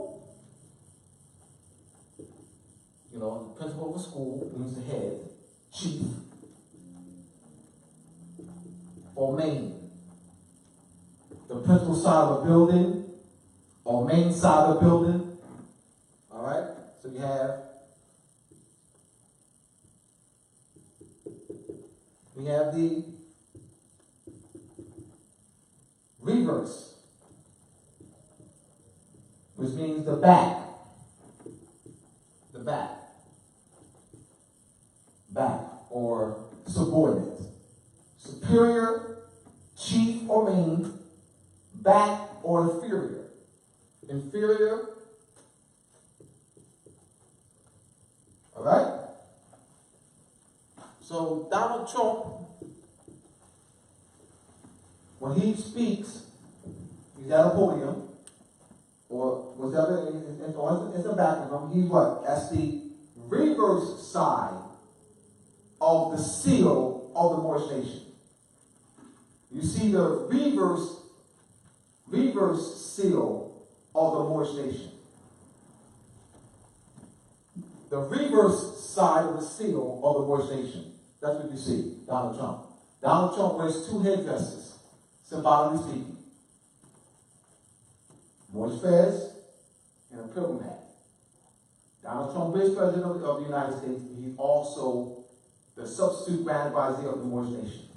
You know, the principal of a school means the head, chief, or main. The principal side of a building, or main side of a building. All right? So you have, we have the reverse, which means the back. The back. Back, or subordinate. Superior, chief or main, back or inferior. Inferior. All right? So Donald Trump, when he speaks, he's at a podium, or whatever, it's a back of him. He's what? That's the reverse side of the seal of the Moorish nation. You see the reverse seal of the Moorish nation. The reverse side of the seal of the Moorish nation. That's what you see, Donald Trump. Donald Trump wears 2 headdresses, symbolically speaking. Moorish fez and a pilgrim hat. Donald Trump is president of the United States. He's also the substitute grand vizier of the Moorish nation.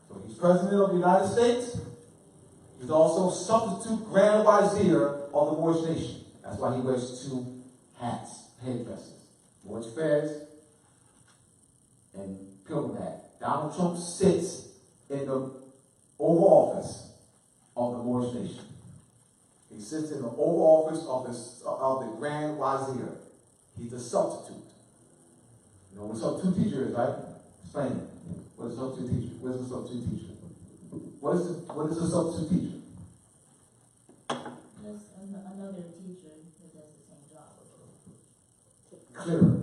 So he's president of the United States. He's also substitute grand vizier of the Moorish nation. That's why he wears 2 hats, headdresses. Moorish fez and pilgrim hat. Donald Trump sits in the Oval Office of the Moorish nation. He sits in the Oval Office of the Grand Vizier. He's a substitute. You know what a substitute teacher is, right? Explain it. What is a substitute teacher? What is a substitute teacher? What is a substitute teacher? Just another teacher that does the same job. Clearer.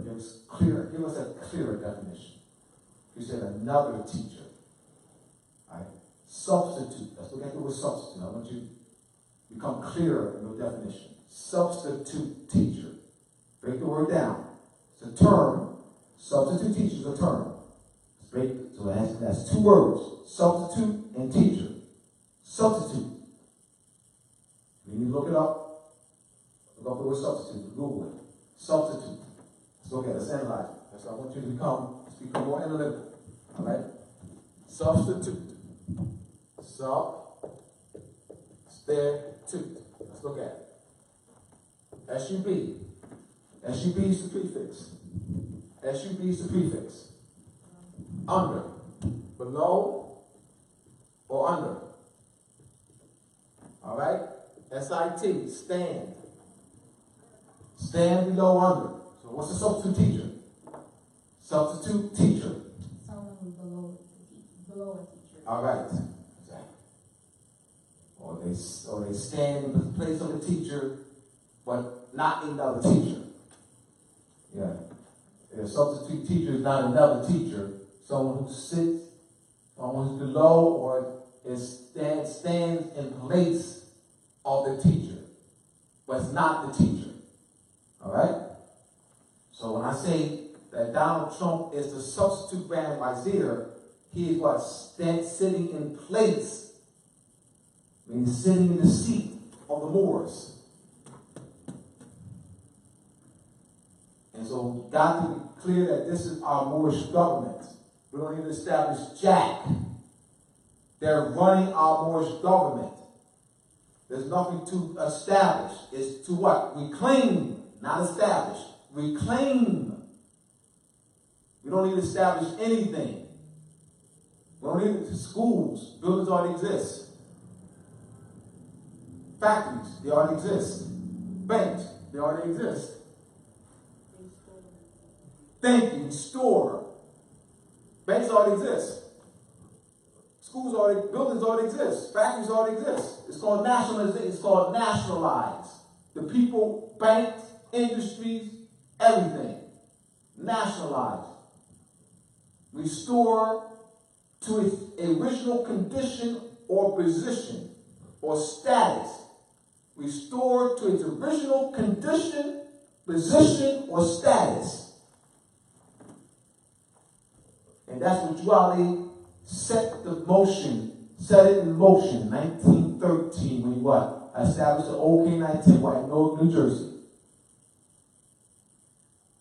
Give us a clearer definition. You said another teacher. All right? Substitute. Let's look at the word substitute. I want you to become clearer in your definition. Substitute teacher. Break the word down. It's a term. Substitute teacher is a term. So that's 2 words. Substitute and teacher. Substitute. You need to look it up. Look up the word substitute. Google it. Substitute. Let's look at it. Let's analyze it. That's what I want you to become more analytical. All right? Substitute. Substitute. Let's look at it. SUB. SUB is the prefix. SUB is the prefix. Under. Below or under. All right? SIT. Stand. Stand below under. So what's a substitute teacher? Substitute teacher. Someone who's below a teacher. All right. Or they stand in the place of a teacher, but not another teacher. Yeah. A substitute teacher is not another teacher. Someone who sits, someone who's below or stands in place of the teacher, but it's not the teacher. All right? So when I say that Donald Trump is the substitute grand vizier, he is what? Sitting in place. I mean, sitting in the seat of the Moors. And so we've got to be clear that this is our Moorish government. We don't even establish jack. They're running our Moorish government. There's nothing to establish. It's to what? Reclaim, not establish. Reclaim. We don't need to establish anything. We don't need schools. Buildings already exist. Factories, they already exist. Banks, they already exist. Thank you. Store. Banks already exist. Schools already, buildings already exist. Factories already exist. It's called nationalization. It's called nationalize. The people, banks, industries, everything. Nationalize. Restore to its original condition or position or status. Restore to its original condition, position, or status. And that's what Juali set it in motion, 1913, when he what? Established the old K-910 White North, New Jersey.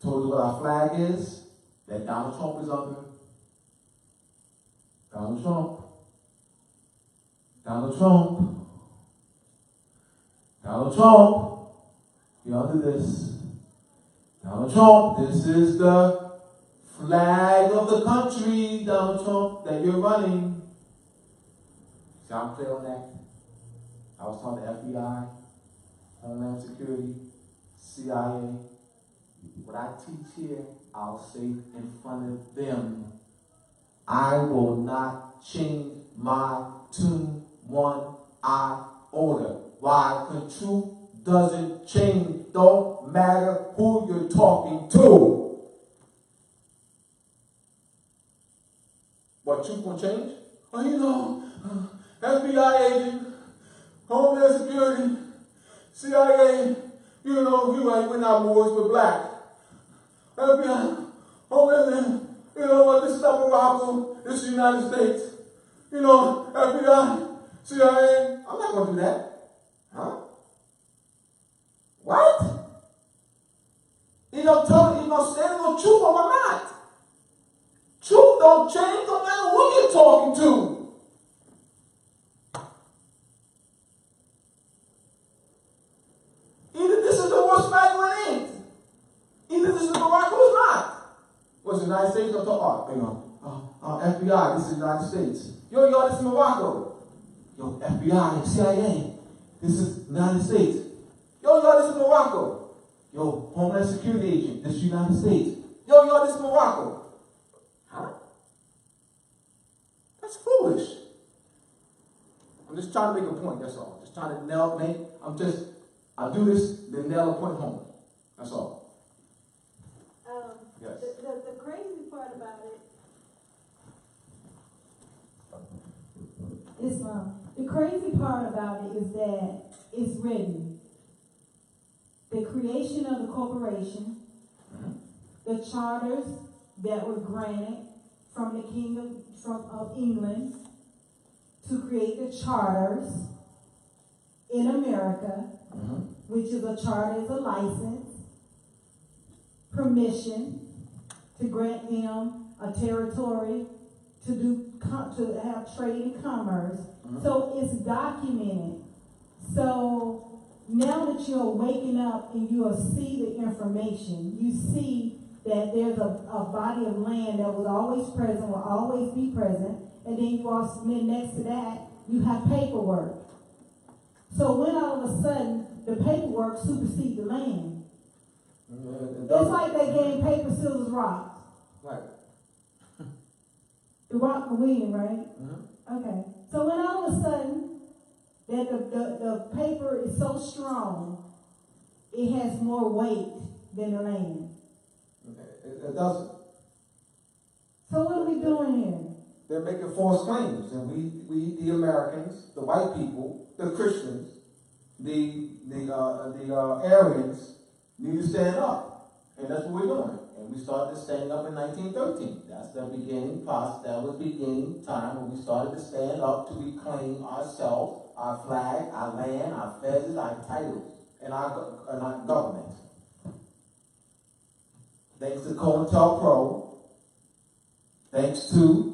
Told you what our flag is, that Donald Trump is under. Donald Trump. Donald Trump. Donald Trump. You're under this. Donald Trump, this is the flag of the country, Donald Trump, that you're running. See how I'm clear on that? I was talking to FBI, Homeland Security, CIA. What I teach here, I'll say in front of them. I will not change my tune 1 iota. Why? The truth doesn't change. Don't matter who you're talking to. What, truth gonna change? Oh, you know, FBI agent, Homeland Security, CIA, you know, you're right, we're not Moors, we're black. FBI, Homeland, you know what, this is not Morocco, this is the United States. You know, FBI, CIA, I'm not gonna do that. Huh? What? You don't tell me, you don't stand on truth or not. Truth don't change no matter who you're talking to. Either this is the worst flag or it ain't. Either this is Morocco or it's not. What's the United States? I'm talking FBI, this is the United States. Yo, this is Morocco. Yo, FBI, CIA, this is the United States. Yo, this is Morocco. Yo, Homeland Security agent, this is the United States. Yo, this is Morocco. Huh? That's foolish. I'm just trying to make a point, that's all. Just trying to I do this, then nail a point home. That's all. Yes. The crazy part about it, Islam. The crazy part about it is that it's written. The creation of the corporation, the charters that were granted from the King of England to create the charters in America, which is a charter is a license, permission to grant them a territory to have trade and commerce. So it's documented. So now that you're waking up and you'll see the information, you see that there's a body of land that was always present, will always be present, and then you also, then next to that, you have paperwork. So when all of a sudden the paperwork supersedes the land, it's like they game paper, scissors, rocks. Right. The rock and win, right? Mm-hmm. Okay. So when all of a sudden that the paper is so strong, it has more weight than the land. Okay. It doesn't. So what are we doing here? They're making false claims, and we the Americans, the white people, the Christians, the Aryans need to stand up, and that's what we're doing. And we started standing up in 1913. That's the beginning process. That was beginning time when we started to stand up to reclaim ourselves, our flag, our land, our feathers, our titles, and our government. Thanks to COINTELPRO, thanks to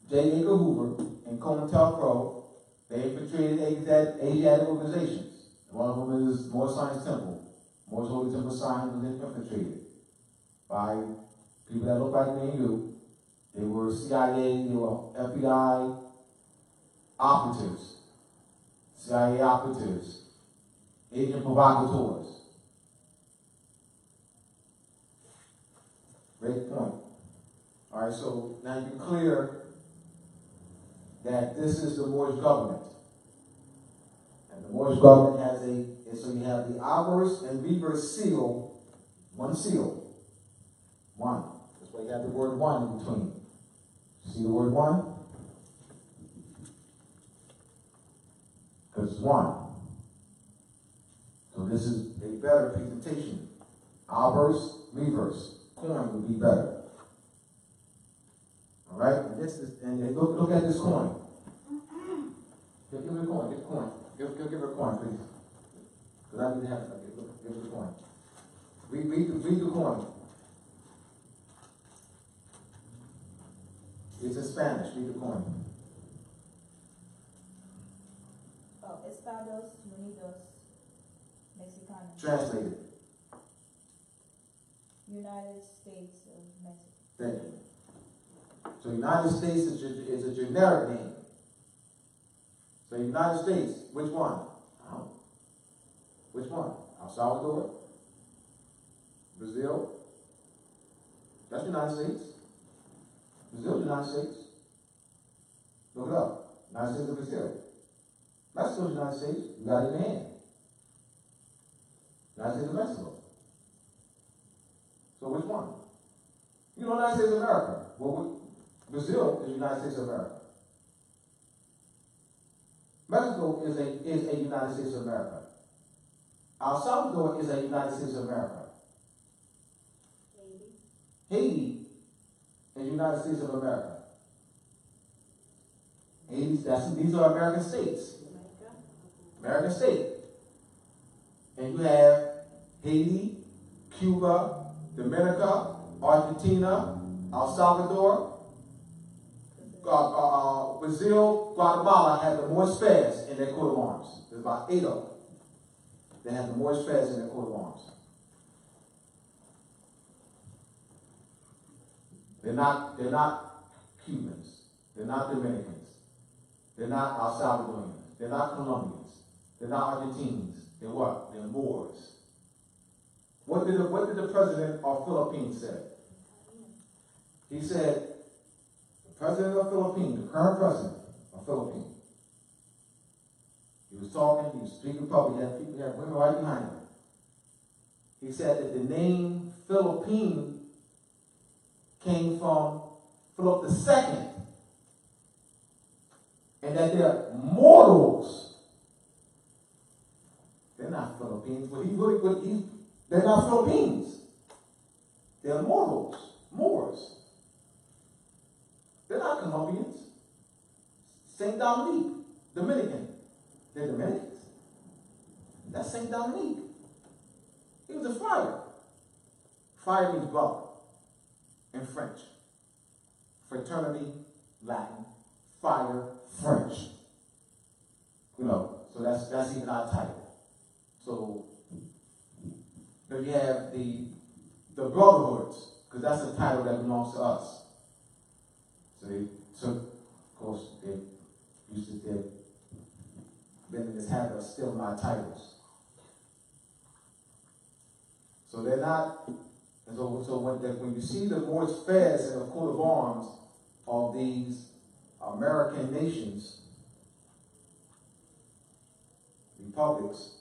J. Edgar Hoover and COINTELPRO, they infiltrated Asiatic organizations. One of them is Moore Science Temple. Moore's Holy Temple Science was infiltrated by people that look like me and you. They were CIA, they were FBI operatives, CIA operatives, agent provocateurs. Great point. All right, so now you're clear that this is the Moorish government. And the Moorish government has so you have the obverse and reverse seal, one seal. One. That's why you have the word one in between. See the word one? Because it's one. So this is a better presentation. Obverse, reverse. Coin would be better. All right? And this is, and look at this coin. Give her a coin. Get the coin. Give her a coin, please. Because I need to have it. Give her the coin. Read the coin. It's in Spanish. Read the coin. Oh, Estados Unidos Mexicanos. Translated. United States of Mexico. Thank you. So United States is a generic name. So United States, which one? Which one? El Salvador? Brazil? That's United States. Brazil, United States. Look it up. United States of Brazil. Mexico's United States. You got it in your hand. United States of Mexico. So which one? You know, United States of America. Well, Brazil is United States of America. Mexico is a United States of America. El Salvador is a United States of America. Haiti is United States of America. These are American states. American state. And you have Haiti, Cuba, Dominica, Argentina, El Salvador, Brazil, Guatemala have the MOORS-MUURS in their coat of arms. There's about 8 of them. They have the MOORS-MUURS in their coat of arms. They're not Cubans. They're not Dominicans. They're not El Salvadorians. They're not Colombians. They're not Argentinians. They're what? They're Moors. What did the president of Philippines say? He said, the president of Philippines, the current president of Philippines, he was talking, he was speaking publicly, he had women right behind him. He said that the name Philippine came from Philip II, and that they're mortals. They're not Philippines, they're not Philippines. They're mortals, Moors. They're not Colombians. St. Dominique, Dominican. They're Dominicans. That's St. Dominique. He was a friar. Friar means brother in French. Fraternity Latin, fire, French. You know, so that's even our title. So then you have the brotherhoods, because that's a title that belongs to us. So they took, of course, they used to, they've been in this habit of stealing our titles. So they're not, and so when you see the Moorish fairs and the coat of arms of these American nations, republics,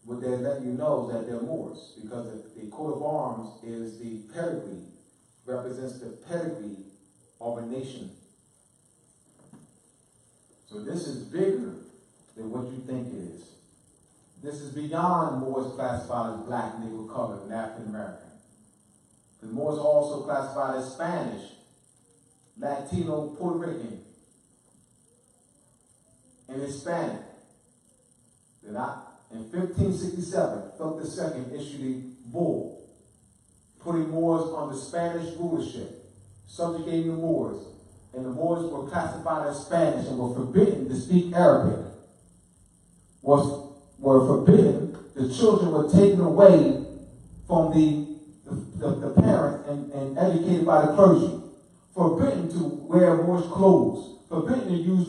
what they're letting you know is that they're Moors, because the coat of arms is the pedigree, represents the pedigree of a nation. So this is bigger than what you think it is. This is beyond Moors classified as black, Negro, colored, and African American. Because Moors are also classified as Spanish, Latino, Puerto Rican, and Hispanic. They're not. In 1567, Philip II issued a bull, putting Moors under Spanish rulership, subjugating the Moors, and the Moors were classified as Spanish and were forbidden to speak Arabic. Were forbidden, the children were taken away from the parents and educated by the clergy. Forbidden to wear Moorish clothes. Forbidden to use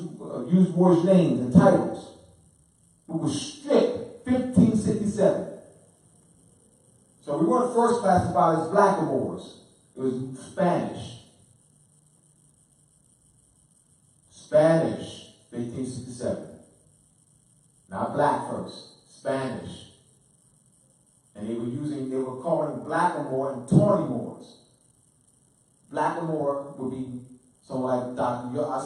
Moorish names and titles. It was strict. 1567. So we weren't first classified as black Moors. It was Spanish. Spanish, 1567. Not black first, Spanish. And they were calling Blackamoor and Tawny Moors. Blackamoor would be someone like Dr. Your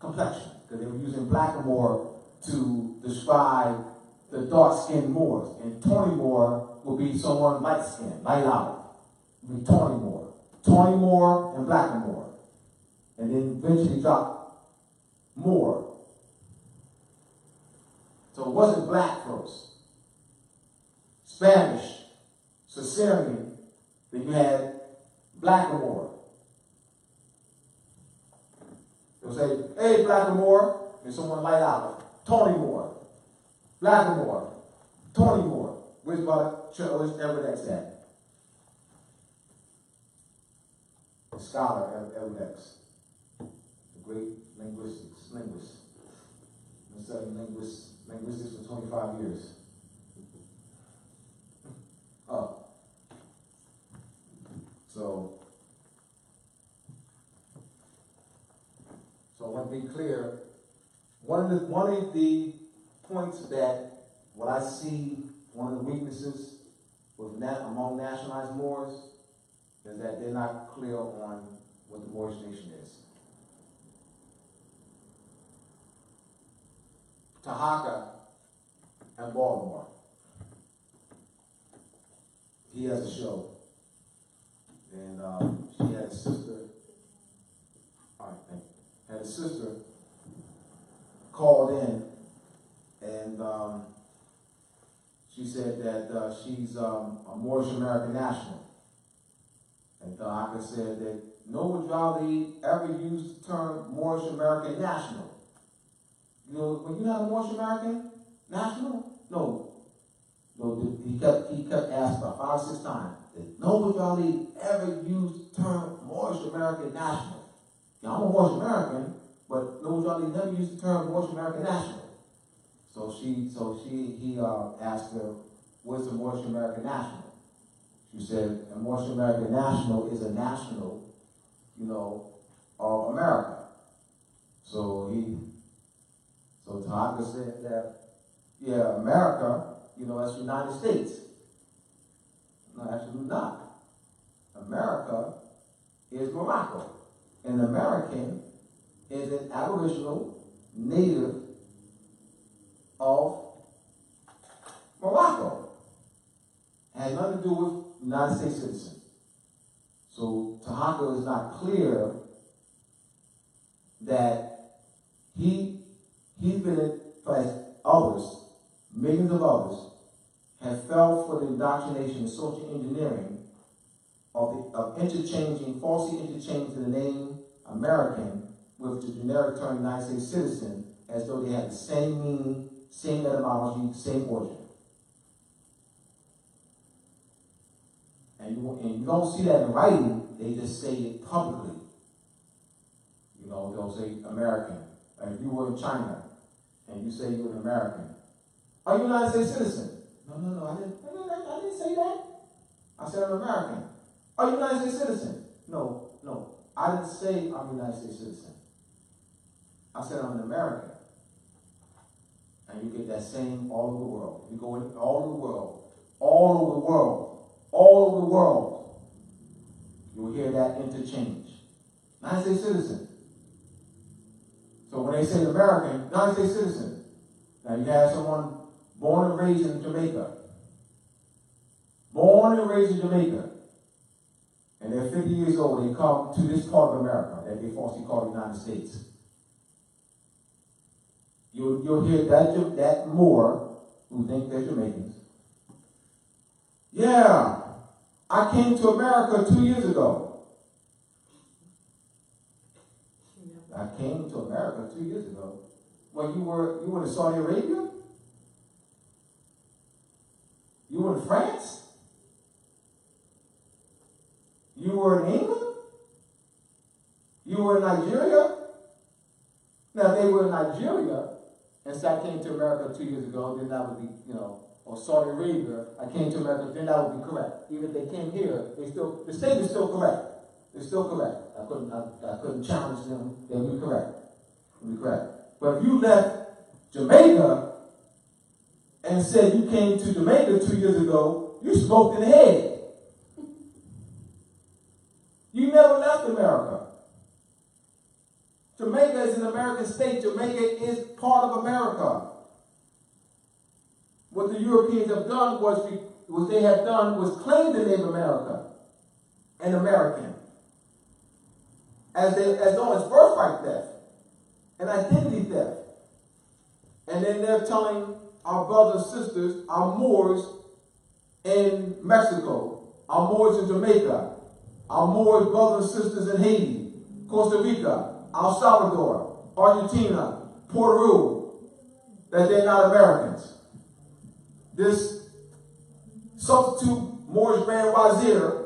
complexion, because they were using Blackamoor to describe the dark-skinned Moors, and Tawny Moor would be someone light-skinned, light olive. It would be Tawny Moor. Tawny Moor and Blackamoor. And then eventually dropped Moor. So it wasn't black first. Spanish, Caesarean, then you had Blackamoor. They'll say, hey, Blackamoor, and someone light olive. Tawny Moor. Blackamoor, Tawny Moor, where's Everdex at? The scholar Everdex, the great linguist. Been studying linguistics for 25 years. Oh. So I want to be clear. One of the points that what I see, one of the weaknesses among nationalized Moors is that they're not clear on what the Moorish nation is. Tahaka and Baltimore. He has a show. And she had a sister. Had a sister called in, and she said that she's a Moorish American national. And Tahaka said that no one probably ever used the term Moorish American national. You know, when you're not a Moorish American national? No, he kept asking about 5 or 6 times that no one probably ever used the term Moorish American national. Now, I'm a Moorish American, but no one probably never used the term Moorish American national. So he asked her, what's a Moorish American national? She said, a Moorish American national is a national, of America. So Tahaka said that, yeah, America, that's the United States. No, actually not. America is Morocco. An American is an aboriginal native of Morocco. It has nothing to do with United States citizen. So Tahaka is not clear that he's been, as others, millions of others, have fell for the indoctrination and social engineering of falsely interchanging the name American with the generic term United States citizen as though they had the same meaning, same etymology, same origin. And you don't see that in writing, they just say it publicly. You know, they'll say American. If you were in China and you say you're an American, are you a United States citizen? No, I didn't say that. I said I'm American. Are you a United States citizen? No, I didn't say I'm a United States citizen. I said I'm an American. And you get that same all over the world. You go in all over the world, all over the world, all over the world. You'll hear that interchange. United States citizen. So when they say American, United States citizen. Now you have someone born and raised in Jamaica. Born and raised in Jamaica. And they're 50 years old. They come to this part of America that they falsely call the United States. You'll hear that Moor who think they're Jamaicans. Yeah, I came to America 2 years ago. I came to America 2 years ago. Well, you were in Saudi Arabia? You were in France? You were in England? You were in Nigeria? Now, if they were in Nigeria, and so I came to America 2 years ago, then that would be, or Saudi Arabia, I came to America, then that would be correct. Even if they came here, the statement is still correct. It's still correct. I couldn't challenge them. They would be correct. But if you left Jamaica and said you came to Jamaica 2 years ago, you smoked in the head. You never left America. Jamaica is an American state. Jamaica is part of America. What the Europeans have done was claim the name America and American as though it's birthright theft and identity theft. And then they're telling our brothers and sisters, our Moors in Mexico, our Moors in Jamaica, our Moors brothers and sisters in Haiti, Costa Rica, El Salvador, Argentina, Puerto Rico, that they're not Americans. This substitute Moorish Grand Wazir,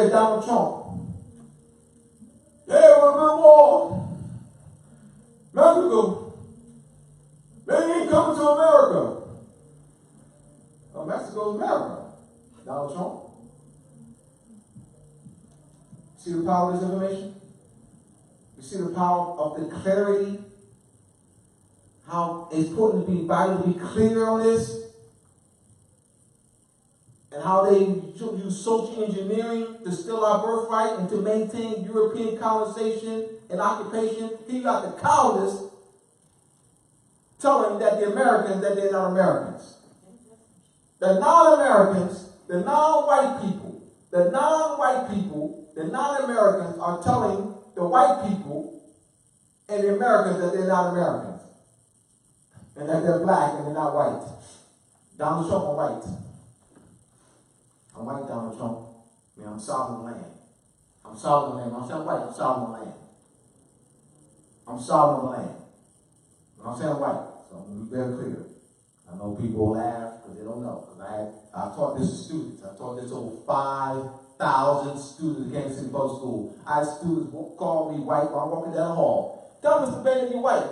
Donald Trump. Yeah, we're going to war. Mexico. They ain't coming to America. Well, Mexico's America. Donald Trump. See the power of this information? You see the power of the clarity? How it's important to be vital to be clear on this? And how they use social engineering to steal our birthright and to maintain European colonization and occupation. He got the colonists telling that the Americans that they're not Americans. The non-Americans, the non-white people, the non-Americans are telling the white people and the Americans that they're not Americans. And that they're black and they're not white. Donald Trump, I'm white. I'm white, Donald Trump. I mean, I'm solving the land. I'm solving the land. I'm saying white, I'm solving the land. I'm solving the land. When I'm saying white, so I'm going to be very clear. I know people will laugh because they don't know. Because I taught this to students. I taught this to over 5,000 students at Kansas City Public School. I had students call me white while I'm walking down the hall. Tell Mr. Bennett you're white.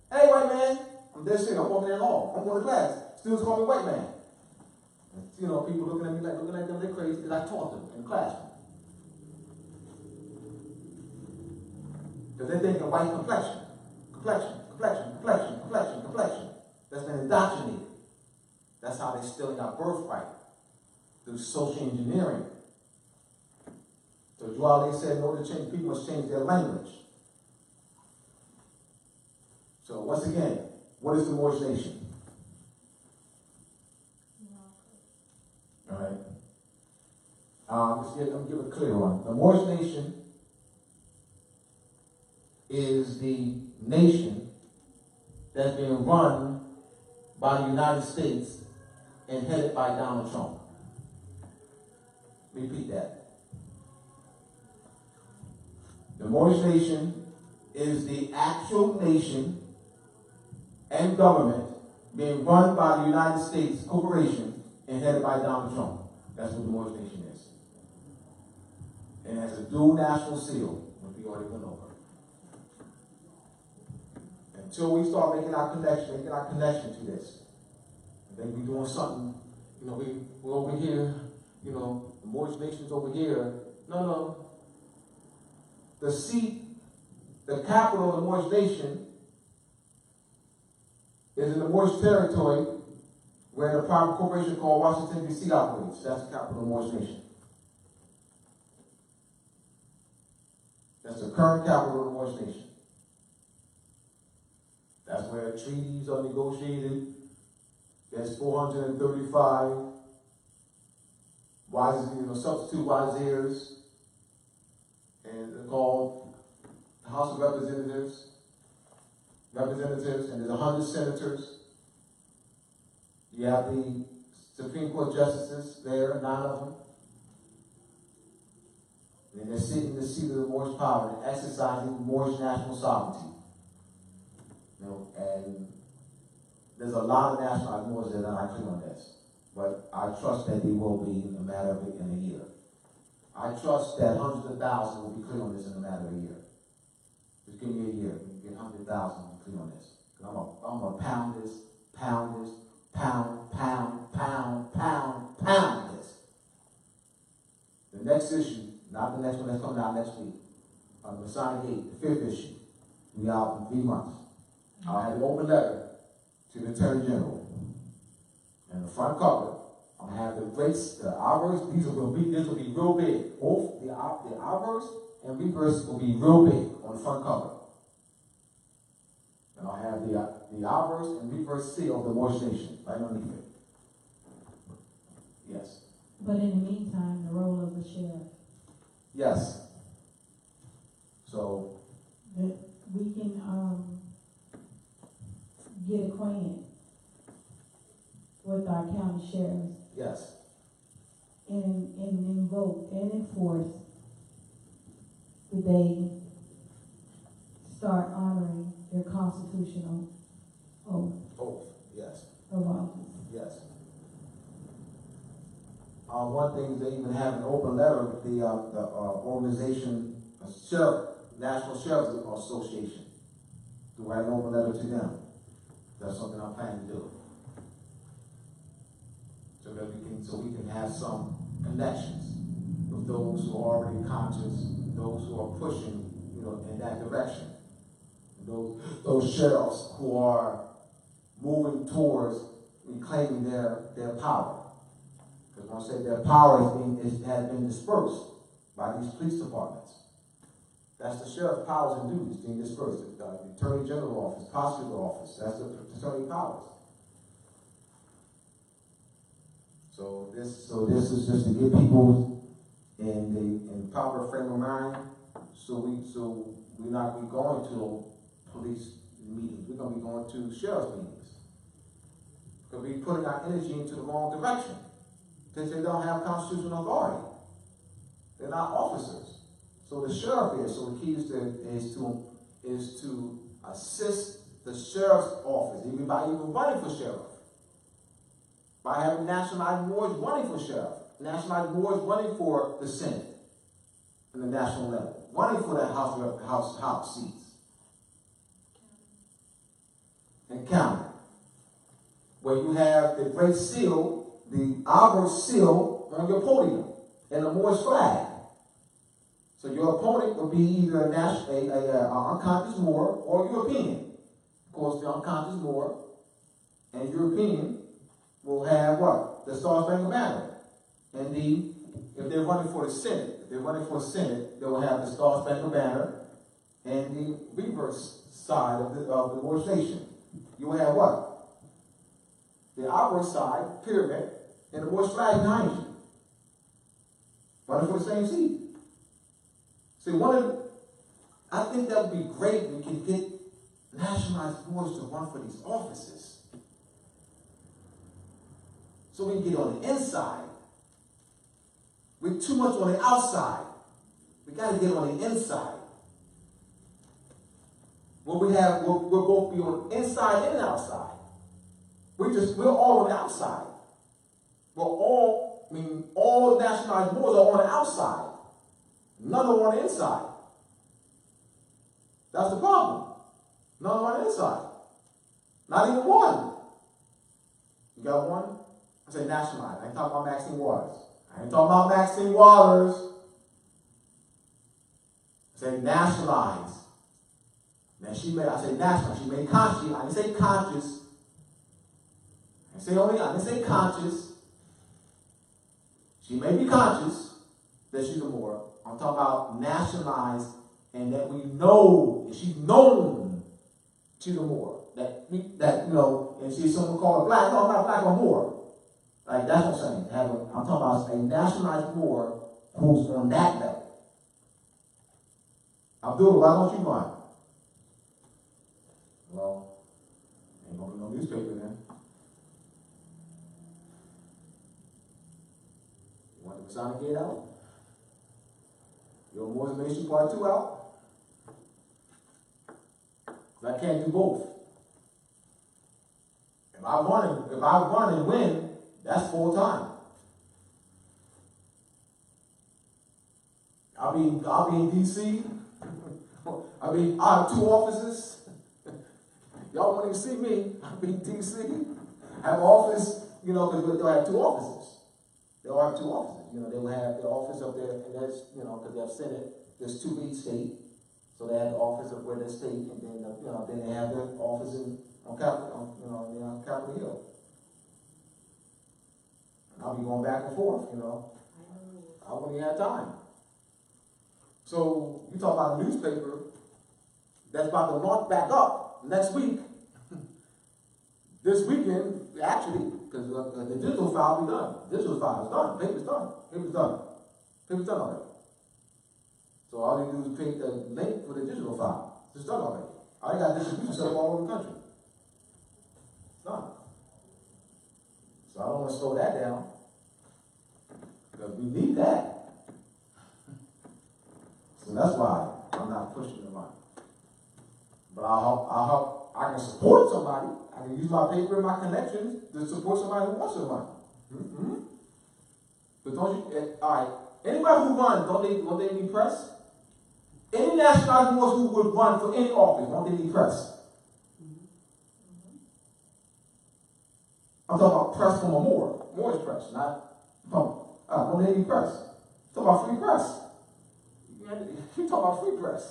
Hey, white man. I'm dead serious. I'm walking down the hall. I'm going to class. Students call me white man. And, people looking at me like, looking at them, they're crazy because I taught them in the classroom. Because they're thinking white complexion. Complexion. That's been indoctrinated. That's how they're stealing our birthright through social engineering. So Joao said, in order to change, people must change their language. So once again, what is the Moorish nation? All right. Let me give a clear one. The Moorish nation is the nation that's being run by the United States and headed by Donald Trump. Repeat that. The Moorish nation is the actual nation and government being run by the United States corporation and headed by Donald Trump. That's what the Moorish nation is. And it has a dual national seal, which we already went over. Until we start making our connection to this, I think we're doing something. You know, we're over here. You know, the Moorish nation's over here. No. The seat, the capital of the Moorish nation is in the Moorish territory where the private corporation called Washington, D.C. operates. That's the capital of the Moorish nation. That's the current capital of the Moorish nation. That's where treaties are negotiated. There's 435 substitute viziers, and they're called the House of Representatives, and there's 100 senators. You have the Supreme Court justices there, 9 of them. And they're sitting in the seat of the Moorish power and exercising Moorish national sovereignty. You know, and there's a lot of nationalized Moors that are not clear on this. But I trust that they will be in a matter of a year. I trust that hundreds of thousands will be clear on this in a matter of a year. Just give me a year. You get 100,000 to be clear on this. I'm going to pound this, pound this. The next issue, not the next one that's coming out next week, on the Masonic Gate, the 5th issue, we out in 3 months. I'll have an open letter to the Attorney General. And the front cover, I'm going to have the obverse, this will be real big. Both the obverse and reverse will be real big on the front cover. And I'll have the obverse and reverse seal of the Moorish nation right underneath it. Yes. But in the meantime, the role of the sheriff. Yes. So That we can get acquainted with our county sheriffs. yes. And invoke and enforce that they start honoring their constitutional oath Yes. of office. Yes. One thing, they even have an open letter with the organization, National Sheriff's Association, to write an open letter to them. That's something I'm planning to do. So we can have some connections with those who are already conscious, those who are pushing, in that direction. Those sheriffs who are moving towards reclaiming their power. Because when I say their power has been dispersed by these police departments. That's the sheriff's powers and duties being dispersed. The Attorney General office, prosecutor office, that's the attorney powers. So this is just to get people in proper frame of mind. So we're not be going to police meetings. We're going to be going to sheriff's meetings. Because we're putting our energy into the wrong direction. Because they don't have constitutional authority. They're not officers. So the sheriff is. So the key is to assist the sheriff's office, even by running for sheriff. By having nationalized Moors running for sheriff, nationalized Moors running for the Senate and the national level, running for that House seats and county, where you have the great seal, the obverse seal on your podium and the Moorish flag. So your opponent will be either an unconscious Moor or European. Of course, the unconscious Moor and European will have what? The Star Spangled Banner. And if they're running for the Senate, they will have the Star Spangled Banner and the reverse side of the Moorish nation. You will have what? The obverse side, pyramid, and the Moorish flag behind you. Running for the same seat. See, I think that would be great if we can get nationalized Moors to run for these offices. So we can get on the inside. We're too much on the outside. We got to get on the inside. What we have, we'll both be on inside and outside. We're all on the outside. All nationalized Moors are on the outside. None are on the inside. That's the problem. None are on the inside. Not even one. You got one? I say nationalized. I ain't talking about Maxine Waters. I ain't talking about Maxine Waters. I say nationalized. Now I say nationalized. She made conscious. I didn't say conscious. I didn't say conscious. She may be conscious that she's a Moor. I'm talking about nationalized, and that we know, that she's known she's a Moor. That and she's someone called a black, no, I'm not black or Moor. Like, that's what I'm saying. I'm talking about a nationalized Moor who's on that level. Abdullah, why don't you run? Well, ain't gonna be no newspaper then. You want the Masonic Gate out? Your MOORS-MUURS-MOORISCH Part 2 out? Because I can't do both. If I run and win, that's full time. I'll be in DC. I have 2 offices. Y'all won't even see me. I'll be in DC. I have an office, because they'll have 2 offices. They all have 2 offices. They will have the office up there, and that's, because they have Senate, there's 2 each state. So they have the office of where they state, and then, then they have the office on Capitol Hill. And I'll be going back and forth, I won't even have time. So, you talk about a newspaper that's about to launch back up next week. This weekend, actually, because the digital file will be done. Digital file is done. Paper's done. Paper's done already. So all you do is pay the link for the digital file. It's done already. I got distribution set up all over the country. It's done. So I don't want to slow that down. Because we need that. So that's why I'm not pushing them out. But I can support somebody. I can use my paper and my connections to support somebody who wants the money. Mm-hmm. But don't you, all right, anybody who runs, don't they need press? Any nationalized Moors who would run for any office, don't they need press? I'm talking about press from a Moor. Moorish press, not don't they need press? I'm talking about free press. You're talking about free press.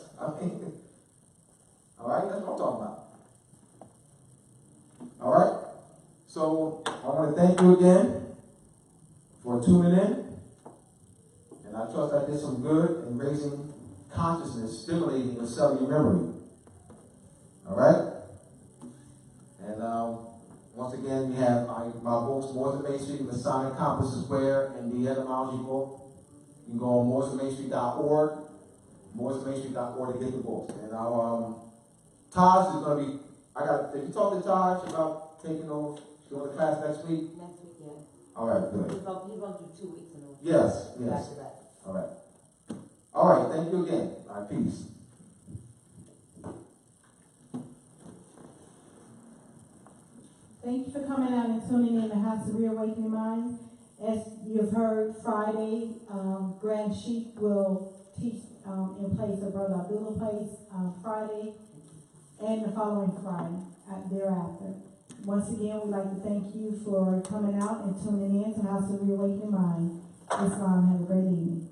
All right, that's what I'm talking about. All right, so I want to thank you again for tuning in, and I trust I did some good in raising consciousness, stimulating your cellular memory. All right, and once again, we have my books, MOORS-MUURS-MOORISCH, Masonic Compass is where, and the etymology book. You can go on MOORS-MUURS-MOORISCH.org, MOORS-MUURS-MOORISCH.org to get the books. And our Taj is going to be, did you talk to Taj about taking over, doing the class next week? Next week, yeah. All right, good. He's going to do 2 weeks in a row. Yes. Back to back. All right, thank you again. All right, peace. Thank you for coming out and tuning in to House of Reawakening Minds. As you have heard, Friday, Grand Sheik will teach in place of Brother Abdullah place Friday and the following Friday thereafter. Once again, we'd like to thank you for coming out and tuning in to House of Reawakening Minds. Islam, have a great evening.